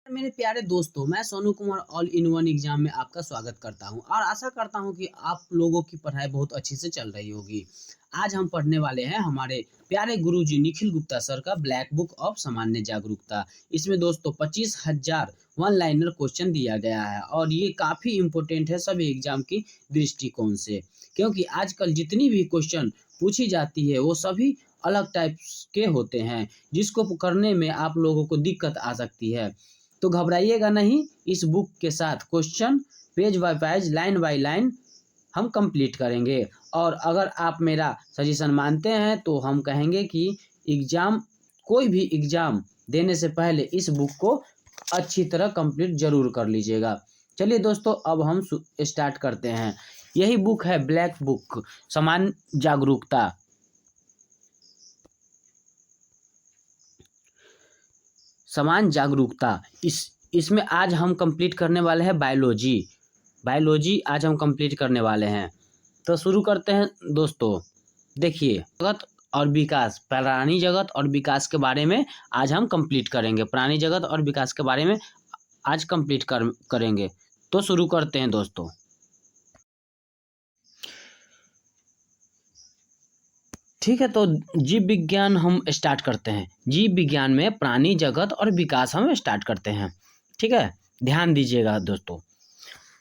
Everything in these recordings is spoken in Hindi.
मेरे प्यारे दोस्तों, मैं Sonu Kumar all in one exam में आपका स्वागत करता हूं और आशा करता हूं कि आप लोगों की पढ़ाई बहुत अच्छी से चल रही होगी। आज हम पढ़ने वाले हैं हमारे प्यारे गुरुजी निखिल गुप्ता सर का ब्लैक बुक ऑफ सामान्य जागरूकता। इसमें दोस्तों 25,000 वन लाइनर क्वेश्चन दिया गया है और ये काफ़ी इम्पोर्टेंट है सभी एग्जाम की दृष्टिकोण से, क्योंकि आजकल जितनी भी क्वेश्चन पूछी जाती है वो सभी अलग टाइप के होते हैं, जिसको करने में आप लोगों को दिक्कत आ सकती है। तो घबराइएगा नहीं, इस बुक के साथ question page bye page line by line हम कंप्लीट करेंगे। और अगर आप मेरा सजेशन मानते हैं तो हम कहेंगे कि कोई भी एग्ज़ाम देने से पहले इस बुक को अच्छी तरह कंप्लीट ज़रूर कर लीजिएगा। चलिए दोस्तों, अब हम स्टार्ट करते हैं। यही बुक है ब्लैक बुक सामान्य जागरूकता। समान जागरूकता इसमें आज हम कंप्लीट करने वाले हैं बायोलॉजी आज हम कंप्लीट करने वाले हैं। तो शुरू करते हैं दोस्तों। देखिए, जगत और विकास, प्राणी जगत और विकास के बारे में आज हम कंप्लीट करेंगे। प्राणी जगत और विकास के बारे में आज कंप्लीट करेंगे। तो शुरू करते हैं दोस्तों। ठीक है, तो जीव विज्ञान हम स्टार्ट करते हैं। जीव विज्ञान में प्राणी जगत और विकास हम स्टार्ट करते हैं। ठीक है, ध्यान दीजिएगा दोस्तों।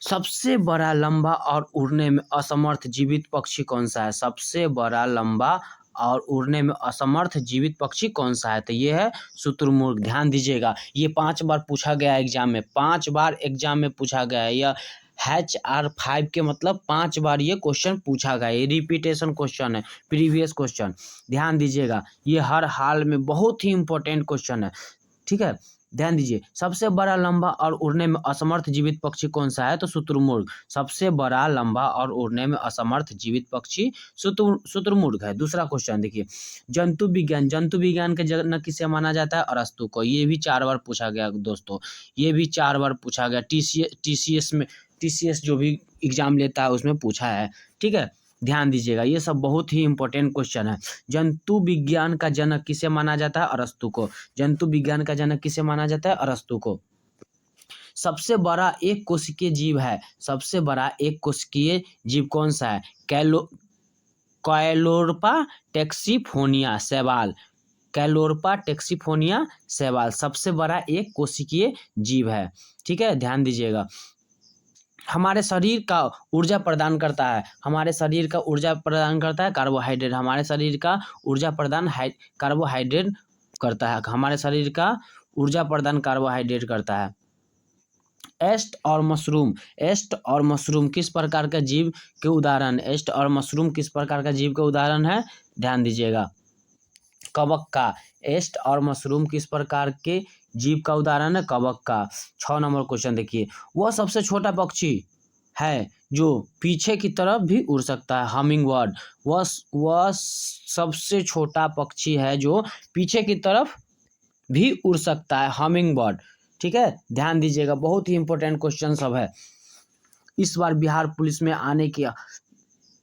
सबसे बड़ा, लंबा और उड़ने में असमर्थ जीवित पक्षी कौन सा है? सबसे बड़ा, लंबा और उड़ने में असमर्थ जीवित पक्षी कौन सा है? तो ये है शुतुरमुर्ग। ध्यान दीजिएगा, ये 5 बार पूछा गया है एग्जाम में, 5 बार एग्जाम में पूछा गया है। यह HR5 के मतलब 5 बार ये क्वेश्चन पूछा गया है। ये रिपीटेशन क्वेश्चन है, प्रीवियस क्वेश्चन। ध्यान दीजिएगा, ये हर हाल में बहुत ही इंपॉर्टेंट क्वेश्चन है। ठीक है, ध्यान दीजिए। सबसे बड़ा, लंबा और उड़ने में असमर्थ जीवित पक्षी कौन सा है? तो शुतुरमुर्ग। सबसे बड़ा, लंबा और उड़ने में असमर्थ जीवित पक्षी शुतुरमुर्ग है। दूसरा क्वेश्चन देखिए, जंतु विज्ञान के जनक किसे माना जाता है? अरस्तु को। ये भी 4 बार पूछा गया दोस्तों, ये भी 4 बार पूछा गया। TCS जो भी एग्जाम लेता है उसमें पूछा है। ठीक है, ध्यान दीजिएगा, ये सब बहुत ही इंपॉर्टेंट क्वेश्चन है। जंतु विज्ञान का जनक किसे माना जाता है? अरस्तु को। जंतु विज्ञान का जनक किसे माना जाता है? अरस्तु को। सबसे बड़ा एक कोशिकीय जीव है, सबसे बड़ा एक कोशिकीय जीव कौन सा है? कैलोरपा टेक्सिफोनिया शैवाल। कैलोरपा टेक्सिफोनिया शैवाल सबसे बड़ा एक कोशिकीय जीव है। ठीक है, ध्यान दीजिएगा। हमारे शरीर का ऊर्जा प्रदान करता है, हमारे शरीर का ऊर्जा प्रदान करता है कार्बोहाइड्रेट। हमारे शरीर का ऊर्जा प्रदान कार्बोहाइड्रेट करता है। हमारे शरीर का ऊर्जा प्रदान कार्बोहाइड्रेट करता है। एस्ट और मशरूम किस प्रकार का जीव के उदाहरण? एस्ट और मशरूम किस प्रकार का जीव के उदाहरण है? ध्यान दीजिएगा। कवक का। एस्ट और मशरूम किस प्रकार के जीव का उदाहरण है? कवक का। 6 नंबर क्वेश्चन देखिए, वह सबसे छोटा पक्षी है जो पीछे की तरफ भी उड़ सकता है। Humming bird. वह सबसे छोटा पक्षी है जो पीछे की तरफ भी उड़ सकता है, हमिंग बर्ड। ठीक है, ध्यान दीजिएगा, बहुत ही इंपॉर्टेंट क्वेश्चन सब है। इस बार बिहार पुलिस में आने की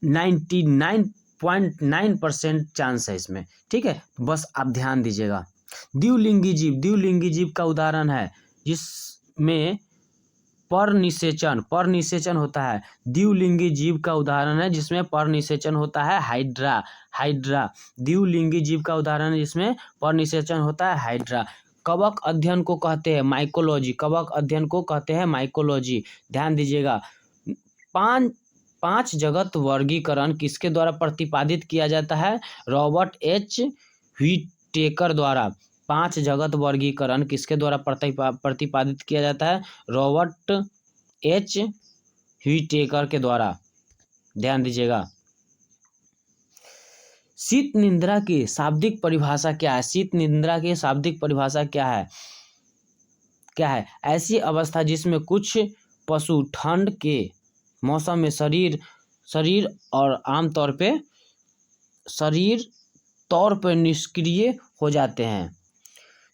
99.9% चांस है इसमें। ठीक है, बस आप ध्यान दीजिएगा। द्विलिंगी जीव का उदाहरण है जिसमें परनिषेचन होता है। द्विलिंगी जीव का उदाहरण है जिसमें परनिषेचन होता है, हाइड्रा। द्विलिंगी जीव का उदाहरण है जिसमें परनिषेचन होता है, हाइड्रा। कवक अध्ययन को कहते हैं माइकोलॉजी। ध्यान दीजिएगा। 5 जगत वर्गीकरण किसके द्वारा प्रतिपादित किया जाता है? रॉबर्ट एच व्हिटेकर द्वारा। 5 जगत वर्गीकरण किसके द्वारा प्रतिपादित किया जाता है? रॉबर्ट एच व्हिटेकर के द्वारा। ध्यान दीजिएगा। शीत निद्रा की शाब्दिक परिभाषा क्या है? शीत निद्रा की शाब्दिक परिभाषा क्या है? ऐसी अवस्था जिसमें कुछ पशु ठंड के मौसम में शरीर और आमतौर पे निष्क्रिय हो जाते हैं।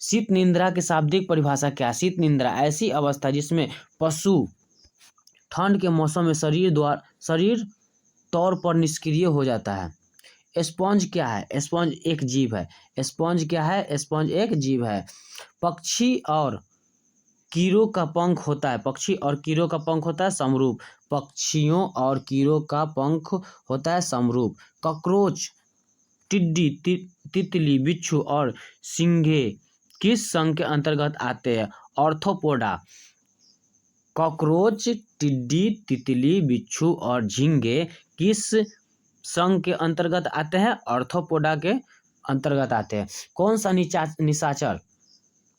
शीत निद्रा की शाब्दिक परिभाषा क्या है? शीत निद्रा ऐसी अवस्था जिसमें पशु ठंड के मौसम में शरीर तौर पर निष्क्रिय हो जाता है। स्पॉन्ज क्या है? स्पॉन्ज एक जीव है। स्पॉन्ज क्या है? स्पॉन्ज एक जीव है। पक्षी और कीड़ों का पंख होता है, पक्षी और कीड़ों का पंख होता है समरूप। पक्षियों और कीड़ों का पंख होता है समरूप। कॉकरोच, टिड्डी, तितली, बिच्छू और सिंघे किस संघ के अंतर्गत आते हैं? ऑर्थोपोडा। कॉकरोच, टिड्डी, तितली, बिच्छू और झींगे किस संघ के अंतर्गत आते हैं? ऑर्थोपोडा के अंतर्गत आते हैं। कौन सा निशाचर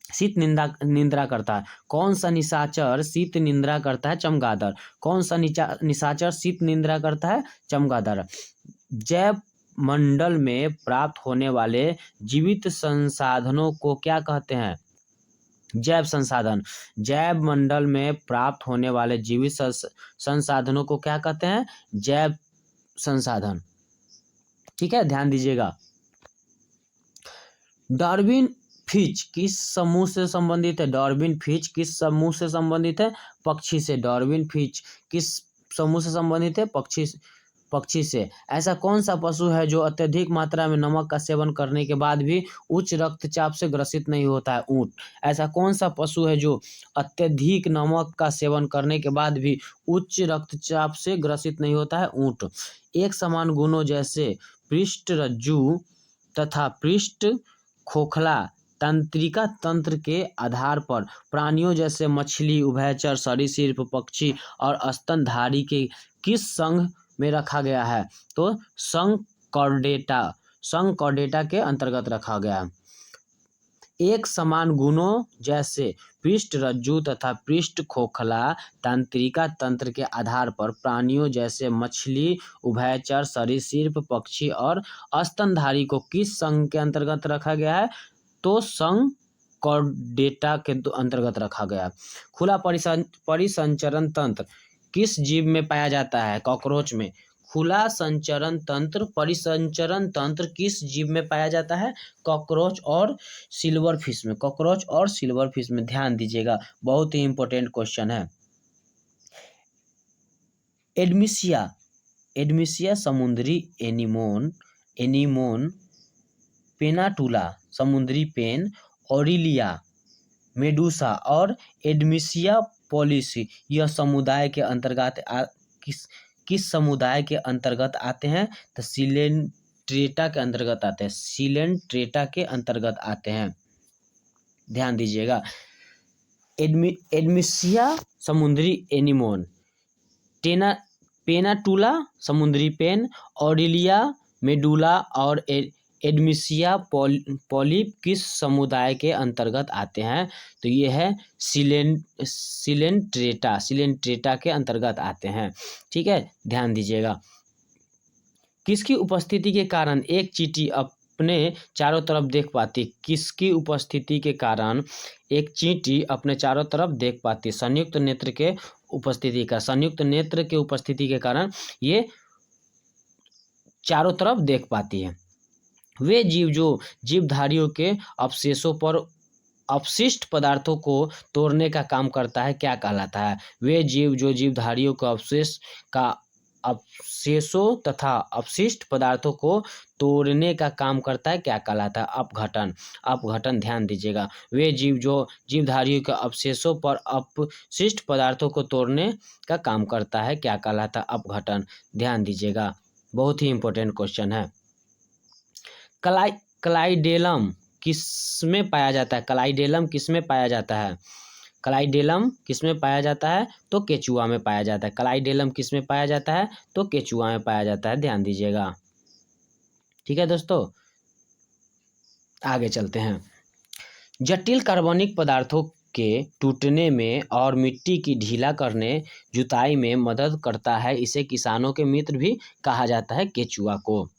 शीत निंद्रा करता है? कौन सा निशाचर शीत निंद्रा करता है? चमगादड़। कौन सा निशाचर शीत निंद्रा करता है? चमगादड़। जैव मंडल में प्राप्त होने वाले जीवित संसाधनों को क्या कहते हैं? जैव संसाधन। जैव मंडल में प्राप्त होने वाले जीवित संसाधनों को क्या कहते हैं? जैव संसाधन। ठीक है, ध्यान दीजिएगा। डार्विन फिंच किस समूह से संबंधित है? डार्विन फिंच किस समूह से संबंधित है? पक्षी से। डार्विन फिंच किस समूह से संबंधित है? पक्षी से। ऐसा कौन सा पशु है जो अत्यधिक मात्रा में नमक का सेवन करने के बाद भी उच्च रक्तचाप से ग्रसित नहीं होता है? ऊंट। ऐसा कौन सा पशु है जो अत्यधिक नमक का सेवन करने के बाद भी उच्च रक्तचाप से ग्रसित नहीं होता है? ऊंट। एक समान गुणों जैसे पृष्ठ रज्जु तथा पृष्ठ खोखला तंत्रिका तंत्र के आधार पर प्राणियों जैसे मछली, उभयचर, सरीसृप, पक्षी और स्तनधारी के किस संघ में रखा गया है? तो संघ कॉर्डेटा के अंतर्गत रखा गया है। एक समान गुणों जैसे पृष्ठ रज्जु तथा पृष्ठ खोखला तंत्रिका तंत्र के आधार पर प्राणियों जैसे मछली, उभयचर, सरीसृप, पक्षी और स्तनधारी को किस संघ के अंतर्गत रखा गया है? तो संघ कॉर्डेटा के अंतर्गत रखा गया। खुला परिसंचरण तंत्र किस जीव में पाया जाता है? कॉकरोच में। खुला संचरण तंत्र, परिसंचरण तंत्र किस जीव में पाया जाता है? कॉकरोच और सिल्वर फिश में। कॉकरोच और सिल्वर फिश में। ध्यान दीजिएगा, बहुत ही इंपॉर्टेंट क्वेश्चन है। एडमिसिया समुद्री एनीमोन, पेनाटुला समुद्री पेन, ऑरिलिया, मेडूसा और एडमिसिया पॉलिस यह समुदाय के अंतर्गत किस समुदाय के अंतर्गत आते हैं? तो सिलेंट्रेटा के अंतर्गत आते हैं। सिलेंट्रेटा के अंतर्गत आते हैं। ध्यान दीजिएगा। एडमिसिया समुद्री एनीमोन, पेनाटुला समुद्री पेन, ऑरिलिया, मेडुला और एडमिसिया पॉलिप किस समुदाय के अंतर्गत आते हैं? तो ये है सिलेंट्रेटा के अंतर्गत आते हैं। ठीक है, ध्यान दीजिएगा। किसकी उपस्थिति के कारण एक चींटी अपने चारों तरफ देख पाती? किसकी उपस्थिति के कारण एक चींटी अपने चारों तरफ देख पाती? संयुक्त नेत्र के उपस्थिति का। संयुक्त नेत्र के उपस्थिति के कारण ये चारों तरफ देख पाती है। वे जीव जो जीवधारियों के अवशेषों पर अपशिष्ट पदार्थों को तोड़ने का काम करता है क्या कहलाता है? वे जीव जो जीवधारियों के अवशेषों तथा अपशिष्ट पदार्थों को तोड़ने का काम करता है क्या कहलाता है? अपघटन। अपघटन, ध्यान दीजिएगा। वे जीव जो जीवधारियों के अवशेषों पर अपशिष्ट पदार्थों को तोड़ने का काम करता है क्या कहलाता है? अपघटन। ध्यान दीजिएगा, बहुत ही इंपॉर्टेंट क्वेश्चन है। क्लाइडेलम किसमें पाया जाता है? क्लाइडेलम किसमें पाया जाता है? क्लाइडेलम किसमें पाया जाता है? तो केचुआ में पाया जाता है। क्लाइडेलम किसमें पाया जाता है? तो केचुआ में पाया जाता है। ध्यान दीजिएगा। ठीक है दोस्तों, आगे चलते हैं। जटिल कार्बनिक पदार्थों के टूटने में और मिट्टी की ढीला करने जुताई में मदद करता है। इसे किसानों के मित्र भी कहा जाता है, केचुआ को।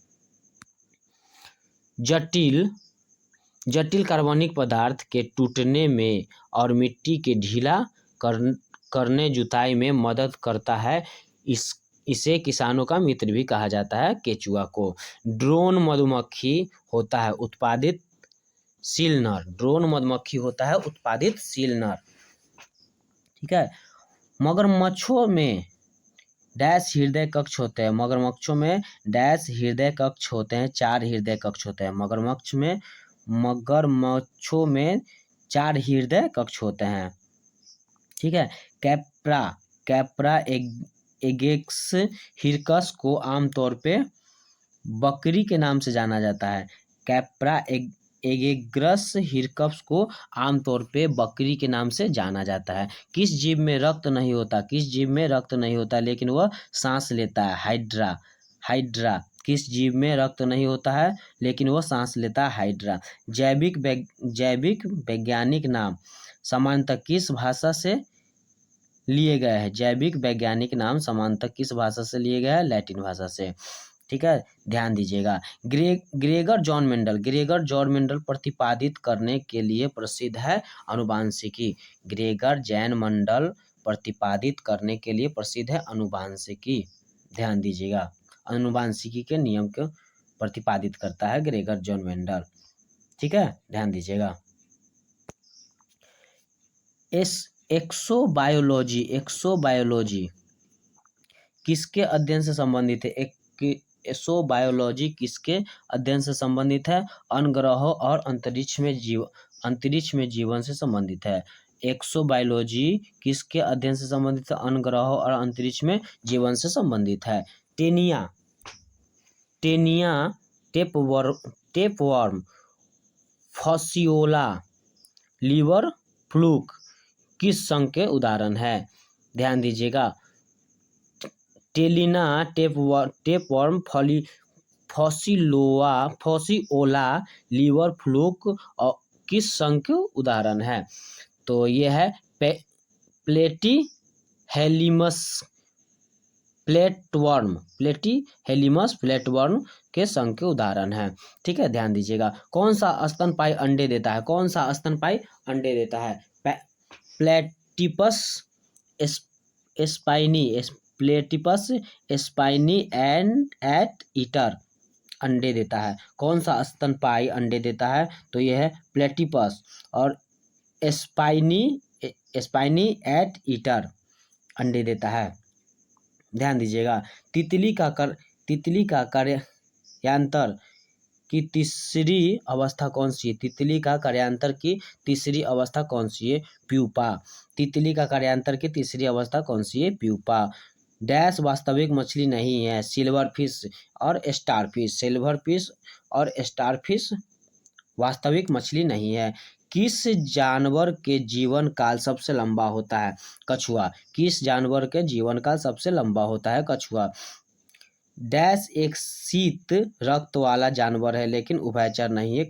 जटिल कार्बनिक पदार्थ के टूटने में और मिट्टी के ढीला करने जुताई में मदद करता है। इसे किसानों का मित्र भी कहा जाता है, केचुआ को। ड्रोन मधुमक्खी होता है उत्पादित सील नर। ड्रोन मधुमक्खी होता है उत्पादित सील नर। ठीक है। मगरमच्छों में डैश हृदय कक्ष होते हैं। मगरमच्छों में डैश हृदय कक्ष होते हैं। 4 हृदय कक्ष होते हैं। मगरमच्छों में 4 हृदय कक्ष होते हैं। ठीक है। कैप्रा कैप्रा एगेक्स हिरकस को आमतौर पे बकरी के नाम से जाना जाता है। कैप्रा एगेग्रस हिरकस को आमतौर पे बकरी के नाम से जाना जाता है। किस जीव में रक्त नहीं होता? किस जीव में रक्त नहीं होता लेकिन वह सांस लेता है? हाइड्रा। हाइड्रा किस जीव में रक्त नहीं होता है लेकिन वह सांस लेता है? हाइड्रा। जैविक वैज्ञानिक नाम सामान्यतः किस भाषा से लिए गए हैं? जैविक वैज्ञानिक नाम सामान्यतः किस भाषा से लिए गए हैं? लैटिन भाषा से। ठीक है, ध्यान दीजिएगा। ग्रेगर जॉन मेंडल प्रतिपादित करने के लिए प्रसिद्ध है अनुवांशिकी। ग्रेगर जैन मंडल प्रतिपादित करने के लिए प्रसिद्ध है अनुवांशिकी। ध्यान दीजिएगा, अनुवांशिकी के नियम को प्रतिपादित करता है ग्रेगर जॉन मेंडल। ठीक है, ध्यान दीजिएगा। एक्सोबायोलॉजी किसके अध्ययन से संबंधित है? एक्सोबायोलॉजी किसके अध्ययन से संबंधित है? अन्य ग्रहों और अंतरिक्ष में जीवन से संबंधित है। एक्सोबायोलॉजी किसके अध्ययन से संबंधित है? अन्य ग्रहों और अंतरिक्ष में जीवन से संबंधित है। टेनिया टेपवर्म फॉसियोला लीवर फ्लूक किस संघ के उदाहरण है? ध्यान दीजिएगा। टेलिना टेपवर्म फॉसियोला लीवर फ्लूक और किस संघ के उदाहरण है? तो ये है प्लेटीहेलिमस फ्लैटवर्म के संघ के उदाहरण है। ठीक है, ध्यान दीजिएगा। कौन सा स्तनपायी अंडे देता है? कौन सा स्तनपायी अंडे देता है? प्लेटिपस स्पाइनी एट ईटर अंडे देता है। कौन सा स्तनपायी अंडे देता है? तो यह है प्लेटिपस। और स्पाइनी एट ईटर अंडे देता है। ध्यान दीजिएगा। तितली का कार्यांतर की तीसरी अवस्था कौन सी है? तितली का कार्यांतर की तीसरी अवस्था कौन सी है? प्यूपा। तितली का कार्यांतर की तीसरी अवस्था कौन सी है? प्यूपा। डैश वास्तविक मछली नहीं है? सिल्वरफिश और स्टारफिश वास्तविक मछली नहीं है। किस जानवर के जीवन काल सबसे लंबा होता है? कछुआ। किस जानवर के जीवन काल सबसे लंबा होता है? कछुआ। डैश एक शीत रक्त वाला जानवर है लेकिन उभयचर नहीं है?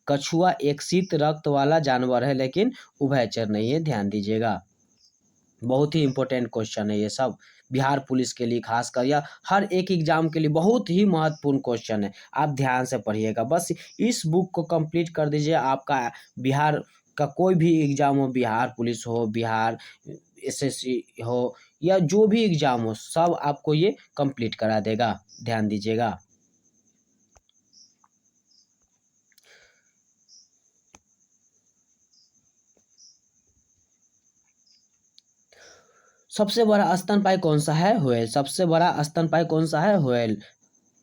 कछुआ एक शीत रक्त वाला जानवर है लेकिन उभयचर नहीं है। ध्यान दीजिएगा, बहुत ही इंपॉर्टेंट क्वेश्चन है ये सब, बिहार पुलिस के लिए खासकर या हर एक एग्जाम के लिए बहुत ही महत्वपूर्ण क्वेश्चन है। आप ध्यान से पढ़िएगा। बस इस बुक को कंप्लीट कर दीजिए, आपका बिहार का कोई भी एग्जाम हो, बिहार पुलिस हो, बिहार एसएससी हो या जो भी एग्जाम हो, सब आपको ये कंप्लीट करा देगा। ध्यान दीजिएगा। सबसे बड़ा स्तनपायी कौन सा है? व्हेल। सबसे बड़ा स्तनपायी कौन सा है? व्हेल।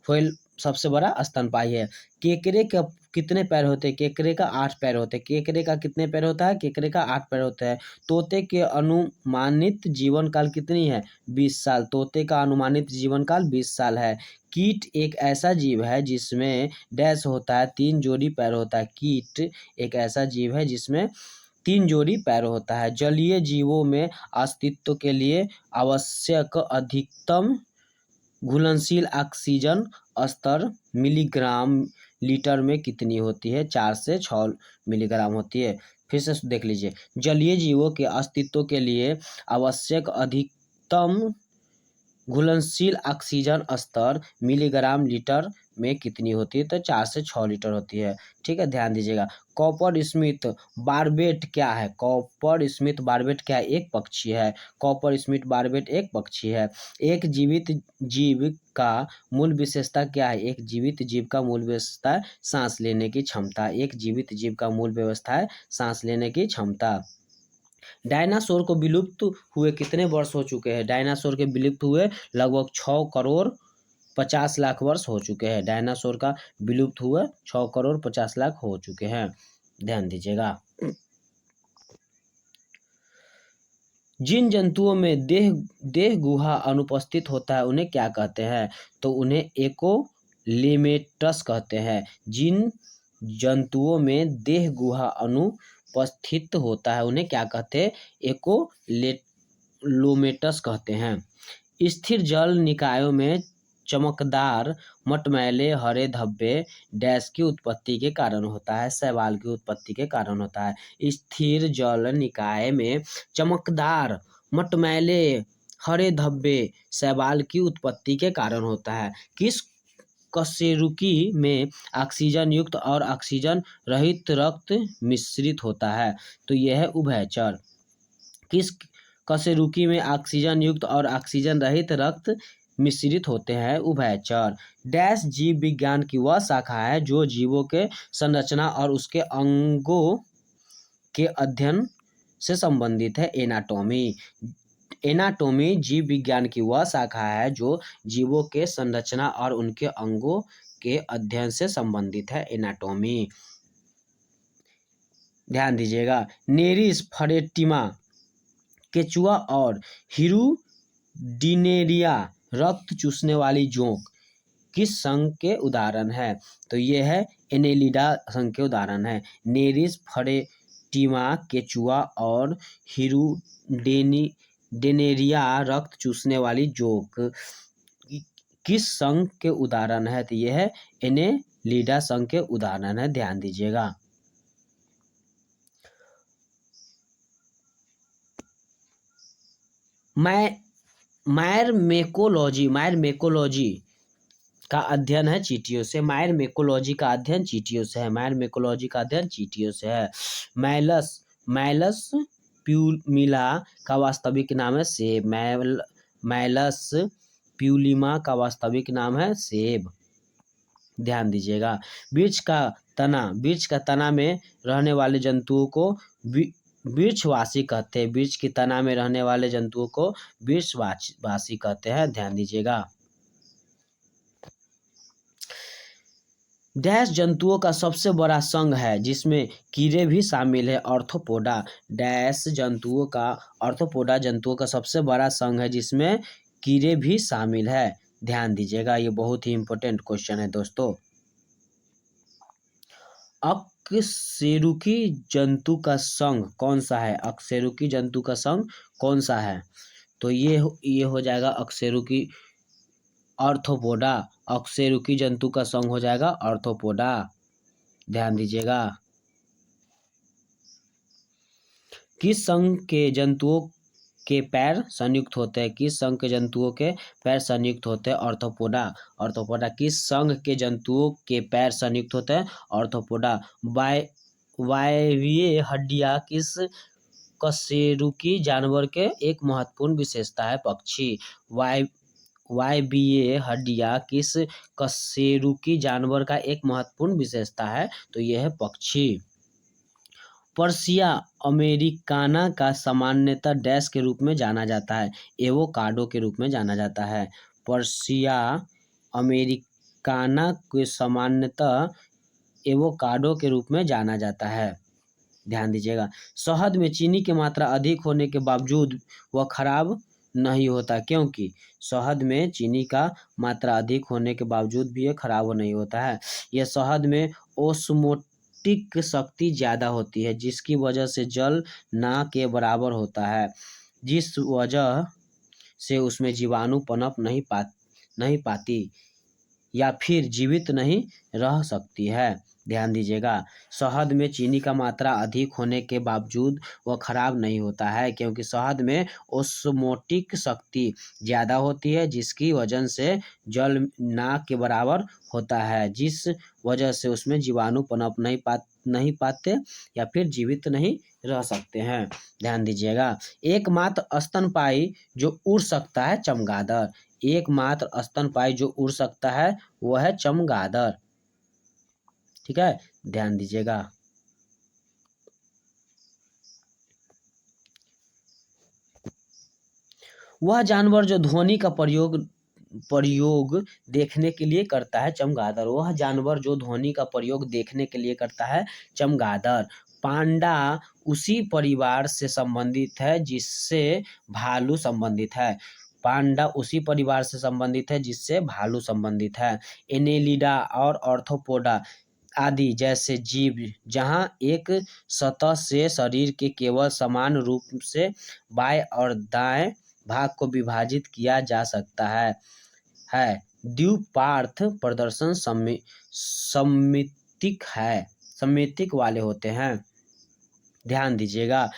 व्हेल सबसे बड़ा स्तनपायी है। केकड़े के कितने पैर होते हैं? केकड़े का 8 पैर होते हैं। केकड़े का कितने पैर होता है? केकड़े का 8 पैर होता है। तोते के अनुमानित जीवन काल कितनी है? 20 साल। तोते का अनुमानित जीवन काल 20 साल है। कीट एक ऐसा जीव है जिसमें डैश होता है, 3 जोड़ी पैर होता है। कीट एक ऐसा जीव है जिसमें 3 जोड़ी पैर होता है। जलीय जीवों में अस्तित्व के लिए आवश्यक अधिकतम घुलनशील ऑक्सीजन स्तर मिलीग्राम लीटर में कितनी होती है? 4 से 6 मिलीग्राम होती है। फिर से देख लीजिए। जलीय जीवों के अस्तित्व के लिए आवश्यक अधिकतम घुलनशील ऑक्सीजन स्तर मिलीग्राम लीटर में कितनी होती है? तो 4 से 6 लीटर होती है। ठीक है, ध्यान दीजिएगा। कॉपर स्मिथ बारबेट क्या है? कॉपर स्मिथ बारबेट क्या है? एक पक्षी है। कॉपर स्मिथ बारबेट एक पक्षी है। एक जीवित जीव का मूल विशेषता क्या है? एक जीवित जीव का मूल विशेषता है सांस लेने की क्षमता। एक जीवित जीव का मूल व्यवस्था है सांस लेने की क्षमता। डायनासोर को विलुप्त हुए कितने वर्ष हो चुके हैं? डायनासोर के विलुप्त हुए लगभग 6 करोड़ 50 लाख वर्ष हो चुके हैं। डायनासोर का विलुप्त हुए 6 करोड़ 50 लाख हो चुके हैं। ध्यान दीजिएगा। जिन जंतुओं में देह गुहा अनुपस्थित होता है उन्हें क्या कहते हैं? तो उन्हें एकोलेमेटस कहते हैं। जिन जंतुओं में देह गुहा अनुपस्थित होता है उन्हें क्या कहते हैं? एकोलोमेटस कहते हैं। स्थिर जल निकायों में चमकदार मटमैले हरे धब्बे डैश की उत्पत्ति के कारण होता है, शैवाल की उत्पत्ति के कारण होता है। स्थिर जल निकाय में चमकदार मटमैले हरे धब्बे शैवाल की उत्पत्ति के कारण होता है। किस कशेरुकी में ऑक्सीजन युक्त और ऑक्सीजन रहित रक्त मिश्रित होता है? तो यह है उभयचर। किस कशेरुकी में ऑक्सीजन युक्त और ऑक्सीजन रहित रक्त मिश्रित होते हैं? उभयचर। डैश जीव विज्ञान की वह शाखा है जो जीवों के संरचना और उसके अंगों के अध्ययन से संबंधित है। एनाटॉमी। एनाटॉमी जीव विज्ञान की वह शाखा है जो जीवों के संरचना और उनके अंगों के अध्ययन से संबंधित है। एनाटॉमी। ध्यान दीजिएगा। नेरिस फरेटिमा केचुआ और हिरुडिनेरिया रक्त चूसने वाली जोंक किस संघ के उदाहरण है? तो ये है एनेलिडा संघ के उदाहरण है। नेरिस फरेटिमा केचुआ और हिरुडेनेरिया रक्त चूसने वाली जोंक किस संघ के उदाहरण है? तो ये है एनेलिडा संघ के उदाहरण है। ध्यान दीजिएगा। मायरमेकोलॉजी का अध्ययन है चींटियों से। मायरमेकोलॉजी का अध्ययन चींटियों से है। मायरमेकोलॉजी का अध्ययन चींटियों से है। मैलस प्यूमिला का वास्तविक नाम है सेब। मैलस प्यूलिमा का वास्तविक नाम है सेब। ध्यान दीजिएगा। वृक्ष का तना में रहने वाले जंतुओं को वृक्षवासी कहते हैं। वृक्ष की तना में रहने वाले जंतुओं को वृक्षवासी कहते हैं। ध्यान दीजिएगा। डैश जंतुओं का सबसे बड़ा संघ है जिसमें कीड़े भी शामिल है। ऑर्थोपोडा। डैश ऑर्थोपोडा जंतुओं का सबसे बड़ा संघ है जिसमें कीड़े भी शामिल है। ध्यान दीजिएगा। ये बहुत ही इंपॉर्टेंट क्वेश्चन है दोस्तों। अकशेरुकी जंतु का संघ कौन सा है? अकशेरुकी जंतु का संघ कौन सा है? तो ये हो जाएगा अकशेरुकी ऑर्थोपोडा। अकशेरुकी जंतु का संघ हो जाएगा ऑर्थोपोडा। ध्यान दीजिएगा। किस संघ के जंतुओं के पैर संयुक्त होते हैं? किस संघ के जंतुओं के पैर संयुक्त होते हैं? ऑर्थोपोडा। ऑर्थोपोडा। किस संघ के जंतुओं के पैर संयुक्त होते हैं? ऑर्थोपोडा। वायवीय हड्डियां किस कशेरुकी जानवर के एक महत्वपूर्ण विशेषता है? पक्षी। वायवीय हड्डियां किस कशेरुकी जानवर का एक महत्वपूर्ण विशेषता है? तो यह है पक्षी। पर्सिया अमेरिकाना का सामान्यतः डैश के रूप में जाना जाता है? एवोकाडो के रूप में जाना जाता है। पर्सिया अमेरिकाना को सामान्यतः एवोकाडो के रूप में जाना जाता है। ध्यान दीजिएगा। शहद में चीनी की मात्रा अधिक होने के बावजूद वह खराब नहीं होता, क्योंकि शहद में चीनी का मात्रा अधिक होने के बावजूद भी यह खराब नहीं होता है। यह शहद में ओस्मोटिक शक्ति ज़्यादा होती है जिसकी वजह से जल ना के बराबर होता है, जिस वजह से उसमें जीवाणु पनप नहीं पाती या फिर जीवित नहीं रह सकती है। ध्यान दीजिएगा। शहद में चीनी का मात्रा अधिक होने के बावजूद वह खराब नहीं होता है क्योंकि शहद में ओस्मोटिक शक्ति ज़्यादा होती है जिसकी वजह से जल ना के बराबर होता है, जिस वजह से उसमें जीवाणु पनप नहीं पाते या फिर जीवित नहीं रह सकते हैं। ध्यान दीजिएगा। एकमात्र स्तनपायी जो उड़ सकता है चमगादड़। एकमात्र स्तनपायी जो उड़ सकता है वह है चमगादड़। ठीक है, ध्यान दीजिएगा। वह जानवर जो ध्वनि का प्रयोग देखने के लिए करता है चमगादड़। वह जानवर जो ध्वनि का प्रयोग देखने के लिए करता है चमगादड़। पांडा उसी परिवार से संबंधित है जिससे भालू संबंधित है। पांडा उसी परिवार से संबंधित है जिससे भालू संबंधित है। एनेलिडा और ऑर्थोपोडा आदि जैसे जीव जहाँ एक सतह से शरीर के केवल समान रूप से बाएं और दाएं भाग को विभाजित किया जा सकता है। द्विपार्थ प्रदर्शन सममितिक वाले होते हैं। ध्यान दीजिएगा।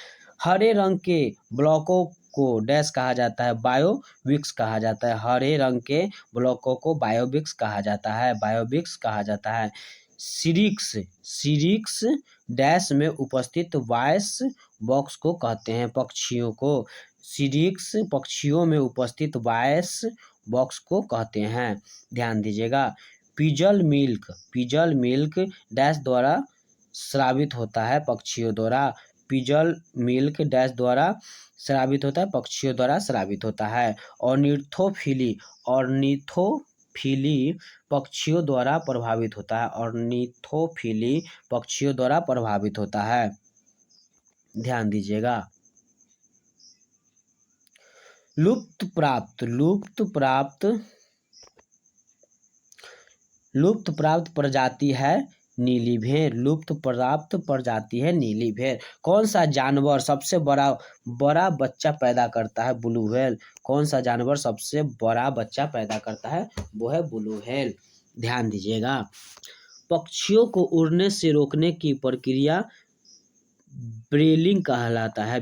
हरे रंग के ब्लॉकों को डैश कहा जाता है, बायोबिक्स कहा जाता है। हरे रंग के ब्लॉकों को बायोबिक्स कहा जाता है। सिरिक्स डैश में उपस्थित वॉइस बॉक्स को कहते हैं। पक्षियों को सिरिक्स पक्षियों में उपस्थित वॉइस बॉक्स को कहते हैं। ध्यान दीजिएगा। पिजल मिल्क डैश द्वारा स्रावित होता है, पक्षियों द्वारा। पिजल मिल्क डैश द्वारा स्रावित होता है, पक्षियों द्वारा स्रावित होता है। ऑर्निथोफिली पक्षियों द्वारा प्रभावित होता है। ध्यान दीजिएगा। लुप्त प्राप्त प्रजाति है नीली भेड़। कौन सा जानवर सबसे बड़ा बच्चा पैदा करता है? Blue whale. कौन सा जानवर सबसे बड़ा बच्चा पैदा करता है? वो है ब्लू व्हेल। ध्यान दीजिएगा। पक्षियों को उड़ने से रोकने की प्रक्रिया ब्रेलिंग कहलाता है।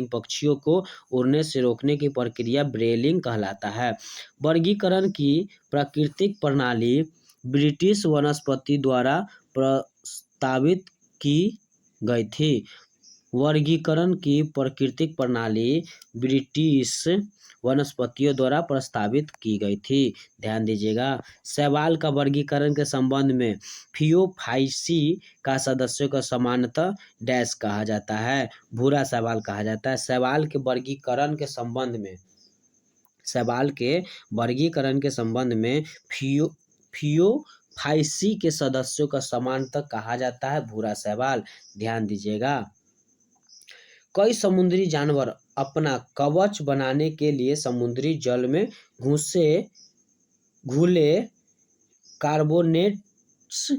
पक्षियों को उड़ने से रोकने की प्रक्रिया ब्रेलिंग कहलाता है। वर्गीकरण की प्राकृतिक प्रणाली ब्रिटिश वनस्पति द्वारा प्रस्तावित की गई थी। वर्गीकरण की प्राकृतिक प्रणाली ब्रिटिश वनस्पतियों द्वारा प्रस्तावित की गई थी। ध्यान दीजिएगा। शैवाल का वर्गीकरण के संबंध में फियोफाइसी का सदस्यों का सामान्यतः डैश कहा जाता है, भूरा शैवाल कहा जाता है। शैवाल के वर्गीकरण के संबंध में फियोफाइसी के सदस्यों का सामान्यतः कहा जाता है भूरा शैवाल। ध्यान दीजिएगा। कई समुद्री जानवर अपना कवच बनाने के लिए समुद्री जल में घुले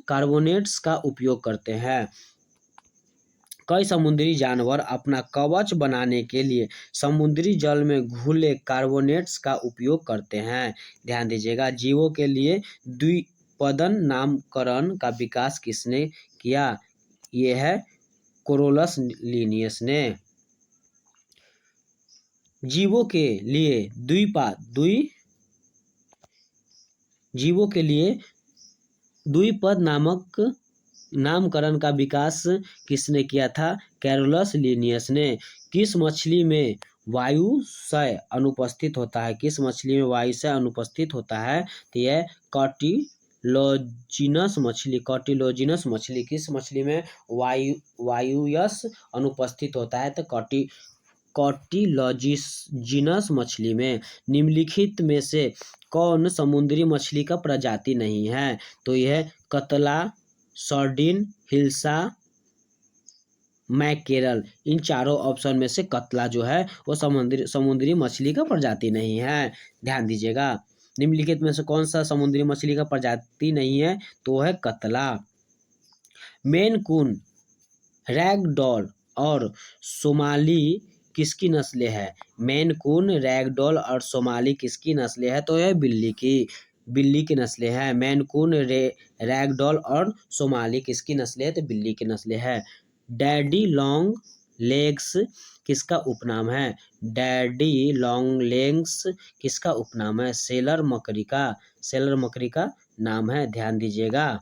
कार्बोनेट्स का उपयोग करते हैं। कई समुद्री जानवर अपना कवच बनाने के लिए समुद्री जल में घुले कार्बोनेट्स का उपयोग करते हैं। ध्यान दीजिएगा। जीवों के लिए द्विपदन नामकरण का विकास किसने किया? ये है कोरोलस लिनियस ने। जीवों के लिए द्विपद नामकरण का विकास किसने किया था? कैरोलस लिनियस ने। किस मछली में वायुशय अनुपस्थित होता है? तो यह कार्टिलोजिनस मछली। किस मछली में वायुयस अनुपस्थित होता है? तो कार्टिलोजिनस मछली में। निम्नलिखित में से कौन समुद्री मछली का प्रजाति नहीं है? तो यह कतला, सार्डिन, हिल्सा, मैकेरल। इन चारों ऑप्शन में से कतला जो है वो समुद्री मछली का प्रजाति नहीं है। ध्यान दीजिएगा। निम्नलिखित में से कौन सा समुद्री मछली का प्रजाति नहीं है? तो है कतला। मेन कून, रैगडॉल और सोमाली किसकी नस्लें है? मेन कून, रैगडॉल और सोमाली किसकी नस्लें है? तो यह बिल्ली की नस्लें हैं। मेन कून, रैगडॉल और सोमाली किसकी नस्लें है? तो बिल्ली की नस्लें हैं। डैडी लॉन्ग लेग्स किसका उपनाम है? डैडी लॉन्ग लेग्स किसका उपनाम है? सेलर मकड़ी का नाम है। ध्यान दीजिएगा।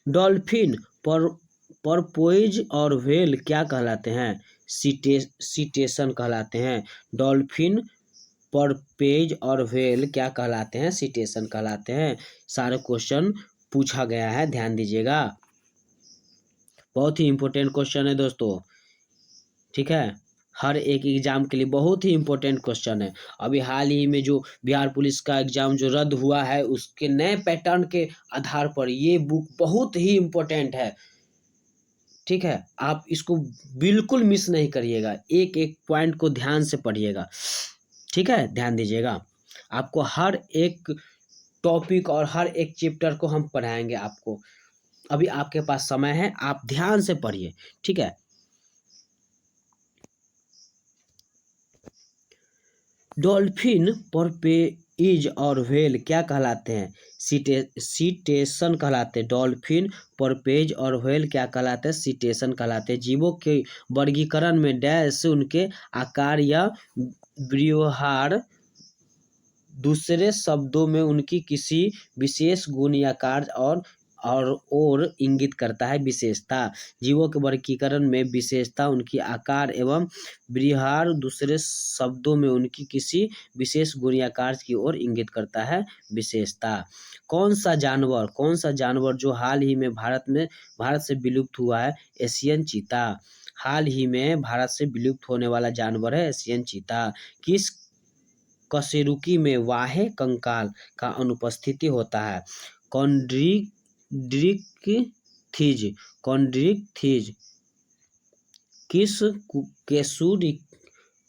डॉल्फिन, पोर्पोइज और व्हेल क्या कहलाते हैं? सीटेशन कहलाते हैं। डॉल्फिन, पोर्पोइज और व्हेल क्या कहलाते हैं? सीटेशन कहलाते हैं। सारे क्वेश्चन पूछा गया है। ध्यान दीजिएगा। बहुत ही इंपॉर्टेंट क्वेश्चन है दोस्तों। ठीक है। हर एक एग्जाम के लिए बहुत ही इम्पोर्टेंट क्वेश्चन है। अभी हाल ही में जो बिहार पुलिस का एग्जाम जो रद्द हुआ है उसके नए पैटर्न के आधार पर ये बुक बहुत ही इम्पोर्टेंट है। ठीक है, आप इसको बिल्कुल मिस नहीं करिएगा, एक एक पॉइंट को ध्यान से पढ़िएगा। ठीक है, ध्यान दीजिएगा, आपको हर एक टॉपिक और हर एक चैप्टर को हम पढ़ाएंगे आपको। अभी आपके पास समय है, आप ध्यान से पढ़िए। ठीक है, डॉल्फिन, porpoise और व्हेल क्या कहलाते हैं? सीटेशन कहलाते हैं। डॉल्फिन, porpoise और व्हेल क्या कहलाते हैं? सीटेशन कहलाते हैं। जीवों के वर्गीकरण में डैश उनके आकार या व्यवहार, दूसरे शब्दों में उनकी किसी विशेष गुण या कार्य और इंगित करता है। विशेषता, जीवों के वर्गीकरण में विशेषता उनकी आकार एवं व्यवहार, दूसरे शब्दों में उनकी किसी विशेष गुण या कार्य की ओर इंगित करता है। विशेषता। कौन सा जानवर जो हाल ही में भारत से विलुप्त हुआ है? एशियन चीता। हाल ही में भारत से विलुप्त होने वाला जानवर है एशियन चीता। किस कशेरुकी में वाहे कंकाल का अनुपस्थिति होता है? कॉन्ड्रिक्थिज। किस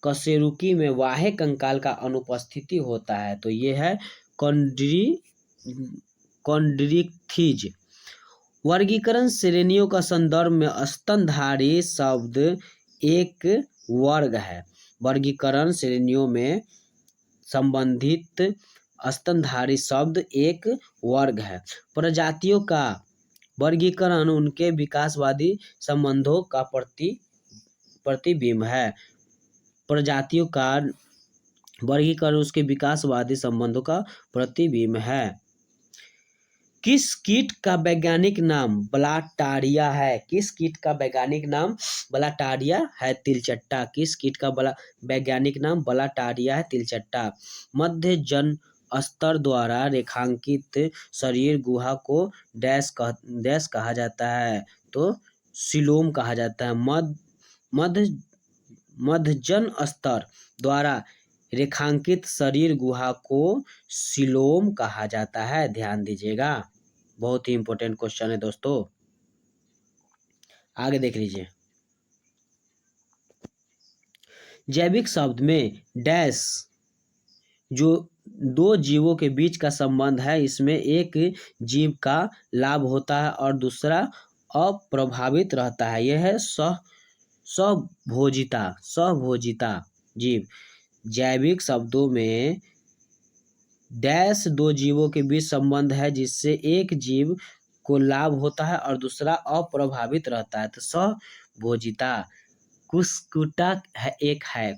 कशेरुकी में वाहे कंकाल का अनुपस्थिति होता है? तो ये है कॉन्ड्रिक्थिज। वर्गीकरण श्रेणियों का संदर्भ में स्तनधारी शब्द एक वर्ग है। वर्गीकरण श्रेणियों में संबंधित स्तनधारी शब्द एक वर्ग है। प्रजातियों का वर्गीकरण उनके विकासवादी संबंधों का प्रतिबिंब है। प्रजातियों का वर्गीकरण उसके विकासवादी संबंधों का प्रतिबिंब है। किस कीट का वैज्ञानिक नाम ब्लाटारिया है? किस कीट का वैज्ञानिक नाम ब्लाटारिया है? तिलचट्टा। किस कीट का वैज्ञानिक नाम ब्लाटारिया है? तिलचट्टा। मध्य जन स्तर द्वारा रेखांकित शरीर गुहा को डैश कहा जाता है? तो सीलोम कहा जाता है। मध्यजन स्तर द्वारा रेखांकित शरीर गुहा को सीलोम कहा जाता है। ध्यान दीजिएगा, बहुत ही इंपॉर्टेंट क्वेश्चन है दोस्तों। आगे देख लीजिए। जैविक शब्द में डैश जो दो जीवों के बीच का संबंध है, इसमें एक जीव का लाभ होता है और दूसरा अप्रभावित रहता है। यह है सहभोजिता जीव। जैविक शब्दों में डैश दो जीवों के बीच संबंध है जिससे एक जीव को लाभ होता है और दूसरा अप्रभावित रहता है। तो सहभोजिता। कुस्कुटा एक है,